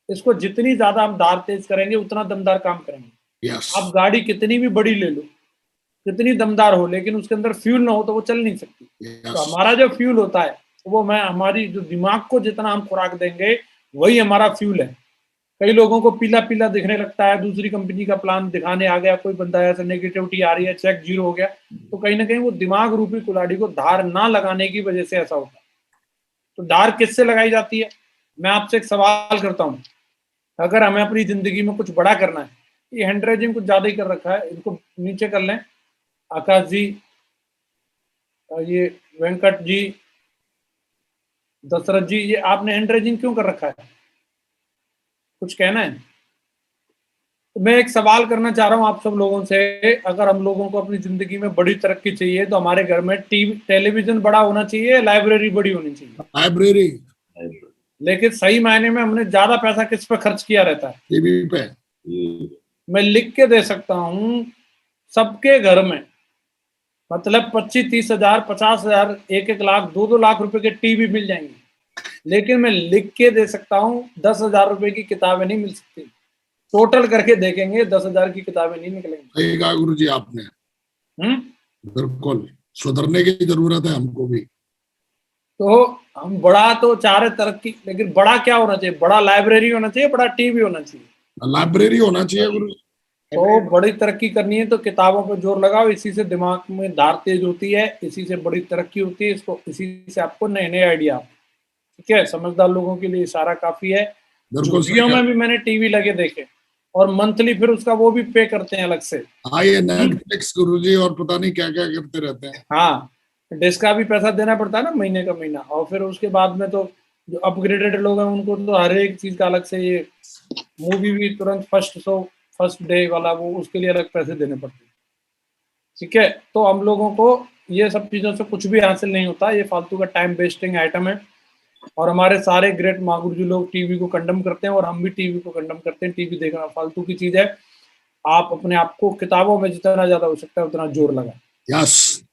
इसको जितनी ज्यादा हम धार तेज करेंगे उतना दमदार काम करेंगे। यस आप गाड़ी कितनी भी बड़ी ले लो, कितनी दमदार हो, लेकिन उसके अंदर फ्यूल ना हो तो वो चल नहीं सकती। तो यस हमारा जो फ्यूल होता है वो हमारी जो दिमाग को जितना हम खुराक देंगे वही हमारा फ्यूल है। कई लोगों को पीला पीला दिखने लगता है, दूसरी कंपनी का प्लान दिखाने आ गया, कोई बंदा ऐसा नेगेटिविटी आ रही है, चेक जीरो हो गया, तो कहीं ना कहीं वो दिमाग रूपी कुल्हाड़ी को धार ना लगाने की वजह से ऐसा होता है। तो धार किससे लगाई जाती है? मैं आपसे एक सवाल करता हूँ, अगर हमें अपनी जिंदगी में कुछ बड़ा करना है, ये हैंड रेजिंग कुछ ज्यादा ही कर रखा है, इनको नीचे कर लें। आकाश जी, ये वेंकट जी, दशरथ जी, ये आपने हैंड रेजिंग क्यों कर रखा है? कुछ कहना है? तो मैं एक सवाल करना चाह रहा हूँ आप सब लोगों से, अगर हम लोगों को अपनी जिंदगी में बड़ी तरक्की चाहिए तो हमारे घर में टीवी टेलीविजन बड़ा होना चाहिए, लाइब्रेरी बड़ी होनी चाहिए? लाइब्रेरी लेकिन सही मायने में हमने ज्यादा पैसा किस पे खर्च किया रहता है? टीवी पे। मैं लिख के दे सकता हूँ, सबके घर में मतलब 25-30 हजार, 50 हजार, 1-1 लाख, 2-2 लाख रुपए के टीवी मिल जाएंगे, लेकिन मैं लिख के दे सकता हूँ 10,000 रुपए की किताबें नहीं मिल सकती। टोटल करके देखेंगे 10,000 की किताबें नहीं निकलेंगी। सही कहा गुरु जी आपने, बिल्कुल सुधरने की जरूरत है हमको भी। तो हम बड़ा तो चाह रहे तरक्की, लेकिन बड़ा क्या होना चाहिए? बड़ा लाइब्रेरी होना चाहिए, बड़ा टीवी होना चाहिए। लाइब्रेरी होना चाहिए गुरु जी। तो बड़ी तरक्की करनी है तो किताबों पर जोर लगाओ, इसी से दिमाग में धार तेज होती है, इसी से बड़ी तरक्की होती है, इसको इसी से आपको नए नए आइडिया। ठीक है, समझदार लोगों के लिए इशारा काफी है। बिल्कुल सही झुग्गियों कहा। में भी मैंने टीवी लगे देखे, और मंथली फिर उसका वो भी पे करते हैं अलग से। हाँ ये नेटफ्लिक्स गुरु जी और पता नहीं क्या क्या करते रहते हैं। हाँ, डिश का भी पैसा देना पड़ता है ना, महीने का महीना, और फिर उसके बाद में तो जो अपग्रेडेड लोग हैं उनको तो हर एक चीज का अलग से, ये मूवी भी तुरंत फर्स्ट शो फर्स्ट डे वाला, वो उसके लिए अलग पैसे देने पड़ते हैं। ठीक है, तो हम लोगों को ये सब चीजों से कुछ भी हासिल नहीं होता, ये फालतू का टाइम वेस्टिंग आइटम है। और हमारे सारे ग्रेट महागुरु जी लोग टीवी को कंडम करते हैं, और हम भी टीवी को कंडम करते हैं। टीवी देखना फालतू की चीज है। आप अपने आप को किताबों में जितना ज्यादा हो सकता है उतना जोर लगाएं। यस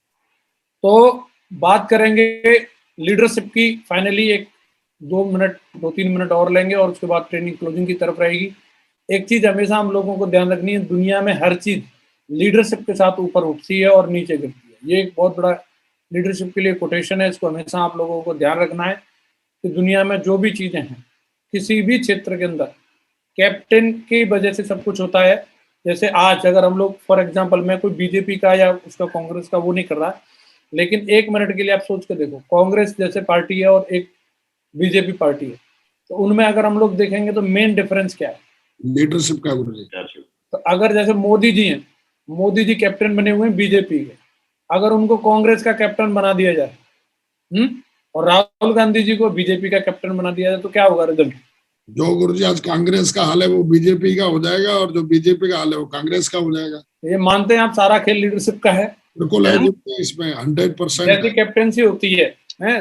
तो बात करेंगे लीडरशिप की। फाइनली एक 2-3 मिनट और लेंगे और उसके बाद ट्रेनिंग क्लोजिंग की तरफ रहेगी। एक चीज हमेशा हम लोगों को ध्यान रखनी है, दुनिया में हर चीज लीडरशिप के साथ ऊपर उठती है और नीचे गिरती है। ये एक बहुत बड़ा लीडरशिप के लिए कोटेशन है, इसको हमेशा आप लोगों को ध्यान रखना है कि दुनिया में जो भी चीजें हैं, किसी भी क्षेत्र के अंदर कैप्टन की वजह से सब कुछ होता है। जैसे आज अगर हम लोग फॉर एग्जांपल, मैं कोई बीजेपी का या उसका कांग्रेस का वो नहीं कर रहा, लेकिन 1 मिनट के लिए आप सोच के देखो, कांग्रेस जैसे पार्टी है और एक बीजेपी पार्टी है, तो उनमें अगर हम लोग देखेंगे तो मेन डिफरेंस क्या है? लीडरशिप का गुरु जी। तो अगर जैसे मोदी जी हैं, मोदी जी कैप्टन बने हुए हैं बीजेपी के, अगर उनको कांग्रेस का कैप्टन बना दिया जाए, और राहुल गांधी जी को बीजेपी का कैप्टन बना दिया जाए, तो क्या होगा रिजल्ट? जो गुरु जी आज कांग्रेस का हाल है वो बीजेपी का हो जाएगा, और जो बीजेपी का हाल है वो कांग्रेस का हो जाएगा। ये मानते हैं आप सारा खेल लीडरशिप का है? बिल्कुल है गुरु जी, इसमें 100% जैसी कैप्टनसी होती है,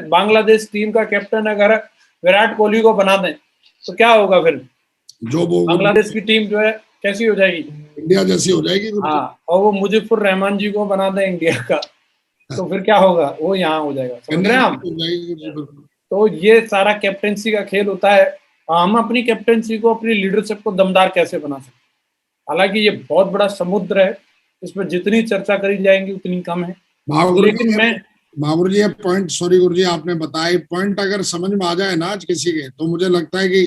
बांग्लादेश टीम का कैप्टन अगर विराट कोहली को बना दें तो क्या होगा फिर? जो वो बांग्लादेश की टीम जो है कैसी हो जाएगी? इंडिया जैसी हो जाएगी गुरु जी। हाँ, और वो मुजीबुर रहमान जी को बना दें इंडिया का, तो फिर क्या होगा? वो यहाँ हो जाएगा। समझ रहे हैं आप? हो जाएगी गुरु जी, बिल्कुल। तो ये सारा कैप्टेंसी का खेल होता है। हम अपनी कैप्टेंसी को, अपनी लीडरशिप को दमदार कैसे बना सकते हैं? हालांकि ये बहुत बड़ा समुद्र है, इसमें जितनी चर्चा करी जाएंगी उतनी कम है। लेकिन मैं महागुरु जी पॉइंट, सॉरी गुरु जी आपने बताया पॉइंट, अगर समझ में आ जाए ना आज किसी के, तो मुझे लगता है कि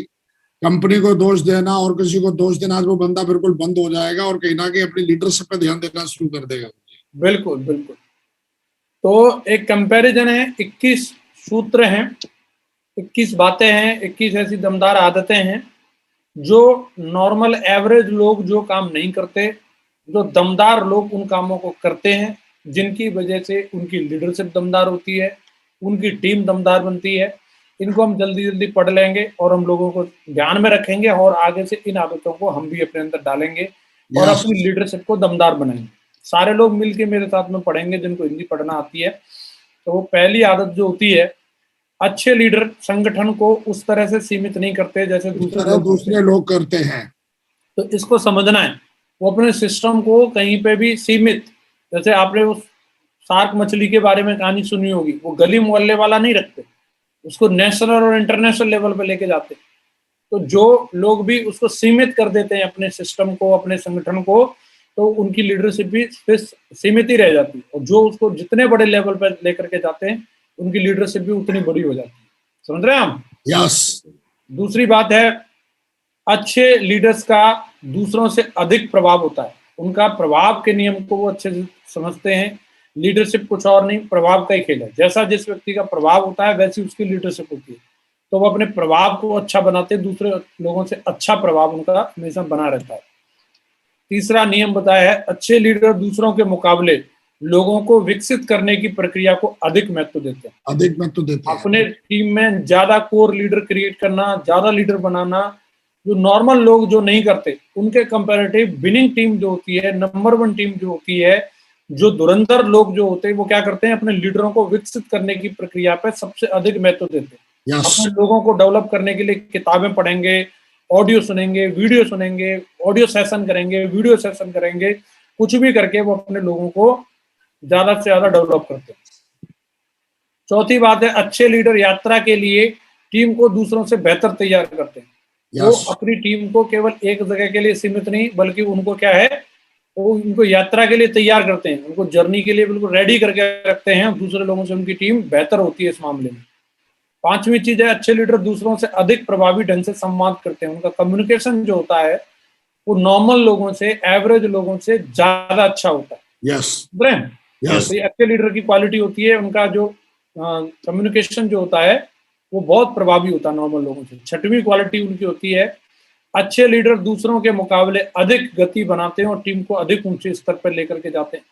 कंपनी को दोष देना और किसी को दोष देना, आज वो बंदा बिल्कुल बंद हो जाएगा और कहीं ना कहीं अपनी लीडरशिप पे ध्यान देना शुरू कर देगा। बिल्कुल बिल्कुल। तो एक कंपैरिजन है, 21 सूत्र हैं, 21 बातें हैं, 21 ऐसी दमदार आदतें हैं जो नॉर्मल एवरेज लोग जो काम नहीं करते, जो दमदार लोग उन कामों को करते हैं, जिनकी वजह से उनकी लीडरशिप दमदार होती है, उनकी टीम दमदार बनती है। इनको हम जल्दी जल्दी पढ़ लेंगे और हम लोगों को ध्यान में रखेंगे, और आगे से इन आदतों को हम भी अपने अंदर डालेंगे और Yes. अपनी लीडरशिप को दमदार बनाएंगे। सारे लोग मिलके मेरे साथ में पढ़ेंगे जिनको हिंदी पढ़ना आती है। तो पहली आदत जो होती है, अच्छे लीडर संगठन को उस तरह से सीमित नहीं करते जैसे दूसरे लोग दूसरे लोग करते हैं। तो इसको समझना है। वो अपने सिस्टम को कहीं पे भी सीमित, जैसे आपने उस शार्क मछली के बारे में कहानी सुनी होगी, वो गली मोहल्ले वाला नहीं रखते, उसको नेशनल और इंटरनेशनल लेवल पे लेके जाते। तो जो लोग भी उसको सीमित कर देते हैं अपने सिस्टम को, अपने संगठन को, तो उनकी लीडरशिप भी सीमित ही रह जाती है, और जो उसको जितने बड़े लेवल पर लेकर के जाते हैं उनकी लीडरशिप भी उतनी बड़ी हो जाती है। समझ रहे हैं हम? यस। दूसरी बात है, अच्छे लीडर्स का दूसरों से अधिक प्रभाव होता है, उनका प्रभाव के नियम को वो अच्छे से समझते हैं। लीडरशिप कुछ और नहीं, प्रभाव का ही खेल है। जैसा जिस व्यक्ति का प्रभाव होता है वैसी उसकी लीडरशिप होती है, तो वो अपने प्रभाव को अच्छा बनाते हैं, दूसरे लोगों से अच्छा प्रभाव उनका हमेशा बना रहता है। तीसरा नियम बताया है, अच्छे लीडर दूसरों के मुकाबले लोगों को विकसित करने की प्रक्रिया को अधिक महत्व देते हैं। अधिक महत्व देते हैं। अपने टीम में ज्यादा कोर लीडर क्रिएट करना, ज्यादा लीडर बनाना, जो नॉर्मल लोग जो नहीं करते, उनके कंपैरेटिव विनिंग टीम जो होती है, नंबर 1 टीम जो होती है, जो धुरंधर लोग जो होते हैं, वो क्या करते हैं, अपने लीडरों को विकसित करने की प्रक्रिया पे सबसे अधिक महत्व देते हैं। अपने लोगों को डेवलप करने के लिए किताबें पढ़ेंगे, ऑडियो सुनेंगे, वीडियो सुनेंगे, ऑडियो सेशन करेंगे, वीडियो सेशन करेंगे, कुछ भी करके वो अपने लोगों को ज्यादा से ज्यादा डेवलप करते हैं। चौथी बात है, अच्छे लीडर यात्रा के लिए टीम को दूसरों से बेहतर तैयार करते हैं। वो अपनी टीम को केवल एक जगह के लिए सीमित नहीं, बल्कि उनको क्या है, वो उनको यात्रा के लिए तैयार करते हैं, उनको जर्नी के लिए बिल्कुल रेडी करके रखते हैं। दूसरे लोगों से उनकी टीम बेहतर होती है इस मामले में। पांचवी चीज है, अच्छे लीडर दूसरों से अधिक प्रभावी ढंग से संवाद करते हैं। उनका कम्युनिकेशन जो होता है वो नॉर्मल लोगों से, एवरेज लोगों से ज्यादा अच्छा होता है। तो ये अच्छे लीडर की क्वालिटी होती है, उनका जो कम्युनिकेशन जो होता है वो बहुत प्रभावी होता है नॉर्मल लोगों से। छठवीं क्वालिटी उनकी होती है, अच्छे लीडर दूसरों के मुकाबले अधिक गति बनाते हैं और टीम को अधिक ऊंचे स्तर पर लेकर के जाते हैं।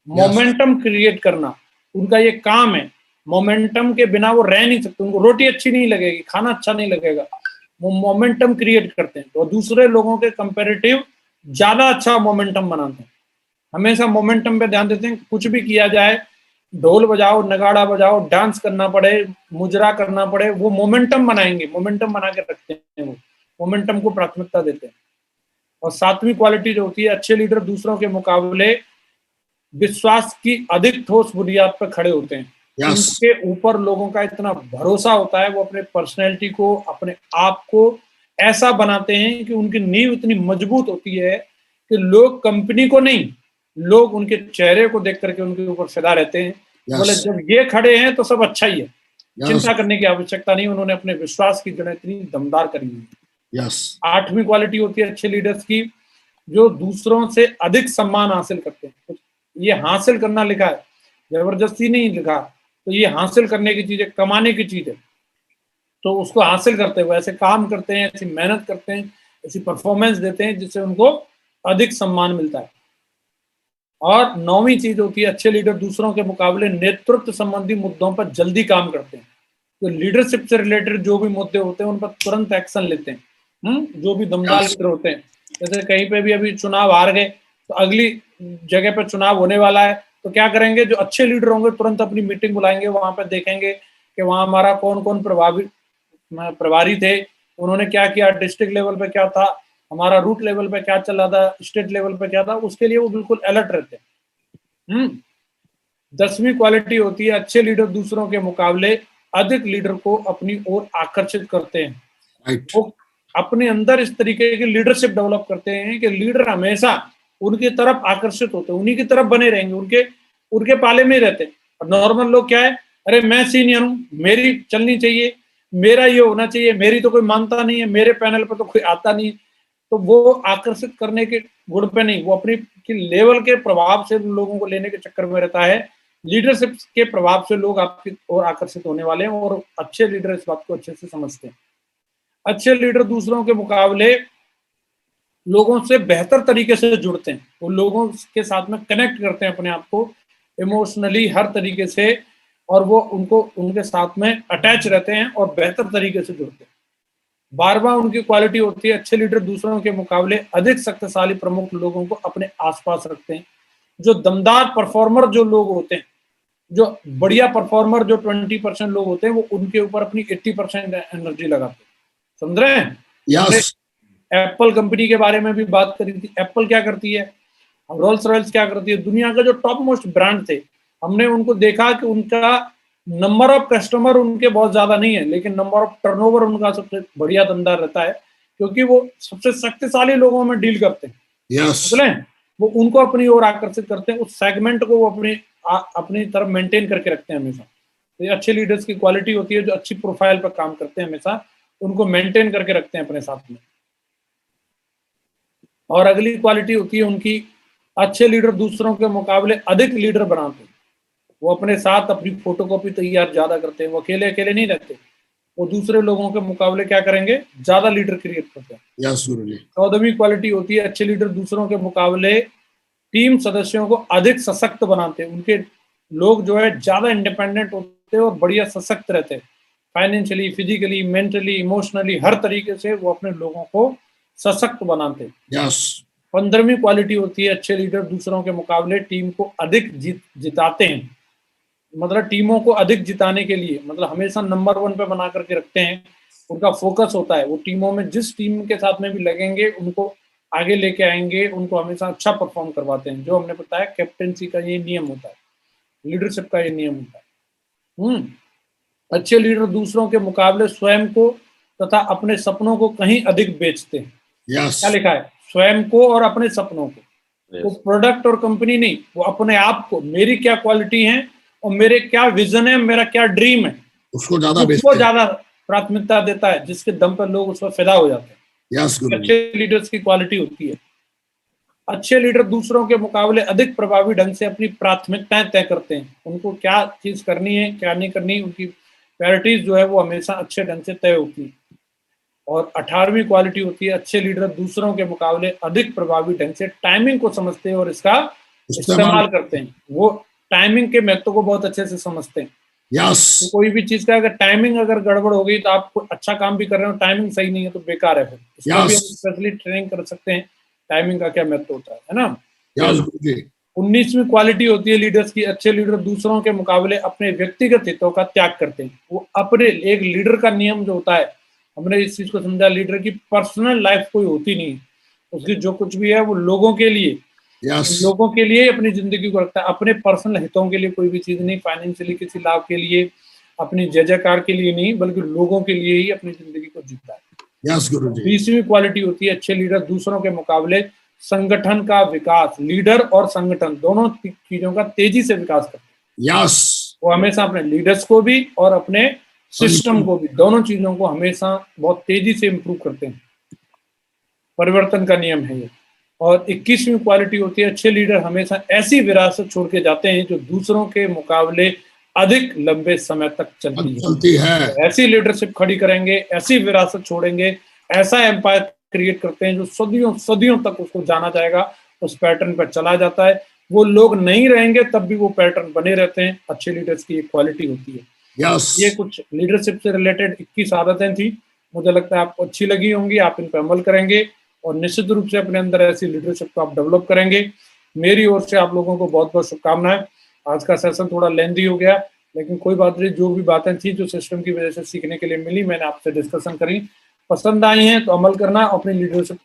मोमेंटम क्रिएट करना उनका ये काम है। मोमेंटम के बिना वो रह नहीं सकते, उनको रोटी अच्छी नहीं लगेगी, खाना अच्छा नहीं लगेगा। वो मोमेंटम क्रिएट करते हैं, तो दूसरे लोगों के कंपैरेटिव ज्यादा अच्छा मोमेंटम बनाते हैं। हमेशा मोमेंटम पे ध्यान देते हैं। कुछ भी किया जाए, ढोल बजाओ, नगाड़ा बजाओ, डांस करना पड़े, मुजरा करना पड़े, वो मोमेंटम बनाएंगे, मोमेंटम बना के रखते हैं, वो मोमेंटम को प्राथमिकता देते हैं। और सातवीं क्वालिटी जो होती है, अच्छे लीडर दूसरों के मुकाबले विश्वास की अधिक ठोस बुनियाद पर खड़े होते हैं। उनके ऊपर लोगों का इतना भरोसा होता है, वो अपने पर्सनैलिटी को, अपने आप को ऐसा बनाते हैं कि उनकी नींव इतनी मजबूत होती है कि लोग कंपनी को नहीं, लोग उनके चेहरे को देख करके उनके ऊपर फिदा रहते हैं। बोले जब ये खड़े हैं तो सब अच्छा ही है, चिंता करने की आवश्यकता नहीं। उन्होंने अपने विश्वास की जड़ें इतनी दमदार करी हुई है। आठवीं क्वालिटी होती है अच्छे लीडर्स की, जो दूसरों से अधिक सम्मान हासिल करते हैं। ये हासिल करना लिखा है, जबरदस्ती नहीं लिखा, तो ये हासिल करने की चीज है, कमाने की चीज है। तो उसको हासिल करते हुए ऐसे काम करते हैं, ऐसी मेहनत करते हैं, ऐसी परफॉर्मेंस देते हैं जिससे उनको अधिक सम्मान मिलता है। और नौवीं चीज होती है, अच्छे लीडर दूसरों के मुकाबले नेतृत्व संबंधी मुद्दों पर जल्दी काम करते हैं। तो लीडरशिप से रिलेटेड जो भी मुद्दे होते हैं उन पर तुरंत एक्शन लेते हैं। जो भी दमदार लीडर होते हैं, जैसे कहीं पे भी अभी चुनाव हार गए तो अगली जगह पर चुनाव होने वाला है, तो क्या करेंगे, जो अच्छे लीडर होंगे तुरंत अपनी मीटिंग बुलाएंगे, वहां पर देखेंगे कि वहां हमारा कौन कौन प्रभारी थे, उन्होंने क्या किया, डिस्ट्रिक्ट लेवल पे क्या था, हमारा रूट लेवल पे क्या चल रहा था, स्टेट लेवल पे क्या था, उसके लिए वो बिल्कुल अलर्ट रहते हैं। 10वीं क्वालिटी होती है, अच्छे लीडर दूसरों के मुकाबले अधिक लीडर को अपनी ओर आकर्षित करते हैं। वो अपने अंदर इस तरीके की लीडरशिप डेवलप करते हैं कि लीडर हमेशा उनकी तरफ आकर्षित होते हैं, उन्हीं की तरफ बने रहेंगे, उनके पाले में रहते हैं। और नॉर्मल लोग क्या है, अरे मैं सीनियर हूं, मेरी चलनी चाहिए, मेरा ये होना चाहिए, मेरी तो कोई मानता नहीं है, मेरे पैनल पर तो कोई आता नहीं। तो वो आकर्षित करने के गुण पे नहीं, वो अपनी लेवल के प्रभाव से लोगों को लेने के चक्कर में रहता है। लीडरशिप के प्रभाव से लोग आपकी ओर आकर्षित होने वाले हैं, और अच्छे लीडर इस बात को अच्छे से समझते हैं। अच्छे लीडर दूसरों के मुकाबले लोगों से बेहतर तरीके से जुड़ते हैं, वो लोगों के साथ में कनेक्ट करते हैं अपने आप को इमोशनली हर तरीके से, और वो उनके साथ में अटैच रहते हैं और बेहतर तरीके से जुड़ते हैं। 12वां उनकी क्वालिटी होती है, अच्छे लीडर दूसरों के मुकाबले अधिक शक्तिशाली प्रमुख लोगों को अपने आसपास रखते हैं। जो दमदार परफॉर्मर जो लोग होते हैं, जो बढ़िया परफॉर्मर जो 20% लोग होते हैं, वो उनके ऊपर अपनी 80% एनर्जी लगाते हैं। समझ रहे हैं? एप्पल कंपनी के बारे में भी बात करी थी। एप्पल क्या करती है, रोल्स रॉयल्स क्या करती है, दुनिया के जो टॉप मोस्ट ब्रांड थे, हमने उनको देखा कि उनका नंबर ऑफ कस्टमर उनके बहुत ज्यादा नहीं है, लेकिन नंबर ऑफ टर्नओवर उनका सबसे बढ़िया धंधा रहता है, क्योंकि वो सबसे शक्तिशाली लोगों में डील करते हैं। यस, वो उनको अपनी ओर आकर्षित करते हैं, उस सेगमेंट को वो अपनी तरफ मेंटेन करके रखते हैं हमेशा। तो ये अच्छे लीडर्स की क्वालिटी होती है, जो अच्छी प्रोफाइल पर काम करते हैं, हमेशा उनको मेंटेन करके रखते हैं अपने साथ में। और अगली क्वालिटी होती है उनकी, अच्छे लीडर दूसरों के मुकाबले अधिक लीडर बनाते हैं। वो अपने साथ अपनी फोटोकॉपी तैयार ज्यादा करते हैं, वो अकेले अकेले नहीं रहते, वो दूसरे लोगों के मुकाबले क्या करेंगे, ज्यादा लीडर क्रिएट करते हैं। यस गुरुजी। 14वीं क्वालिटी होती है, अच्छे लीडर दूसरों के मुकाबले टीम सदस्यों को अधिक सशक्त बनाते हैं। उनके लोग जो है ज्यादा इंडिपेंडेंट होते हैं और बढ़िया सशक्त रहते हैं, फाइनेंशियली, फिजिकली, मेंटली, इमोशनली, हर तरीके से वो अपने लोगों को सशक्त बनाते हैं। यस। 15वीं क्वालिटी होती है, अच्छे लीडर दूसरों के मुकाबले टीम को अधिक जिताते हैं। मतलब टीमों को अधिक जिताने के लिए, मतलब हमेशा नंबर 1 पे बना करके रखते हैं, उनका फोकस होता है। वो टीमों में जिस टीम के साथ में भी लगेंगे, उनको आगे लेके आएंगे, उनको हमेशा अच्छा परफॉर्म करवाते हैं। जो हमने बताया, कैप्टेंसी का ये नियम होता है, लीडरशिप का ये नियम होता है। अच्छे लीडर दूसरों के मुकाबले स्वयं को तथा अपने सपनों को कहीं अधिक बेचते हैं। यस। क्या लिखा है, स्वयं को और अपने सपनों को। वो प्रोडक्ट और कंपनी नहीं, वो अपने आप को, मेरी क्या क्वालिटी है और मेरे क्या विजन है, मेरा क्या ड्रीम है, उसको ज्यादा प्राथमिकता देता है, जिसके दम पर लोग उस पर फिदा हो जाते हैं। यस गुरु। अच्छे लीडर्स की क्वालिटी होती है, अच्छे लीडर दूसरों के मुकाबले अधिक प्रभावी ढंग से अपनी प्राथमिकताएं तय करते हैं। उनको क्या चीज करनी है, क्या नहीं करनी, उनकी प्रायोरिटीज जो है वो हमेशा अच्छे ढंग से तय होती है। और 18वीं क्वालिटी होती है, अच्छे लीडर दूसरों के मुकाबले अधिक प्रभावी ढंग से टाइमिंग को समझते हैं और इसका इस्तेमाल करते हैं। वो टाइमिंग के महत्व को बहुत अच्छे से समझते हैं। यस। तो कोई भी चीज का अगर टाइमिंग अगर गड़बड़ हो गई, तो आप अच्छा काम भी कर रहे हो, टाइमिंग सही नहीं है तो बेकार है। फिर इसका भी हम स्पेशली ट्रेनिंग कर सकते हैं, टाइमिंग का क्या महत्व होता है ना। यस गुरुजी। 19वीं क्वालिटी होती है लीडर्स की, अच्छे लीडर दूसरों के मुकाबले अपने व्यक्तिगत हितों का त्याग करते हैं। वो अपने, एक लीडर का नियम जो होता है, हमने इस चीज को समझा, लीडर की पर्सनल लाइफ कोई होती नहीं, उसकी जो कुछ भी है वो लोगों के लिए, लोगों के लिए अपनी जिंदगी को रखता है। अपने पर्सनल हितों के लिए कोई भी चीज नहीं, फाइनेंशियली किसी लाभ के लिए, अपनी जय जयकार के लिए नहीं, बल्कि लोगों के लिए ही अपनी जिंदगी को जीता है। यस गुरुजी। 20वीं क्वालिटी होती है, अच्छे लीडर दूसरों के मुकाबले संगठन का विकास, लीडर और संगठन दोनों चीजों का तेजी से विकास करते हैं। यस। वो हमेशा अपने लीडर्स को भी और अपने सिस्टम को भी, दोनों चीजों को हमेशा बहुत तेजी से इंप्रूव करते हैं। परिवर्तन का नियम है ये। और 21वीं क्वालिटी होती है, अच्छे लीडर हमेशा ऐसी विरासत छोड़ के जाते हैं जो दूसरों के मुकाबले अधिक लंबे समय तक चलती है। तो ऐसी लीडरशिप खड़ी करेंगे, ऐसी विरासत छोड़ेंगे, ऐसा एम्पायर क्रिएट करते हैं जो सदियों सदियों तक उसको जाना जाएगा, उस पैटर्न पर चला जाता है। वो लोग नहीं रहेंगे तब भी वो पैटर्न बने रहते हैं। अच्छे लीडर्स की एक क्वालिटी होती है। ये कुछ लीडरशिप से रिलेटेड 21 आदतें थी, मुझे लगता है आपको अच्छी लगी होंगी, आप इन पर अमल करेंगे और निश्चित रूप से अपने अंदर ऐसी लीडरशिप को आप डेवलप करेंगे। मेरी ओर से आप लोगों को बहुत बहुत शुभकामनाएं। आज का सेशन थोड़ा लेंथी हो गया, लेकिन कोई बात नहीं, जो भी बातें थी जो सिस्टम की वजह से सीखने के लिए मिली, मैंने आपसे डिस्कशन करी, पसंद आई हैं तो अमल करना, अपनी लीडरशिप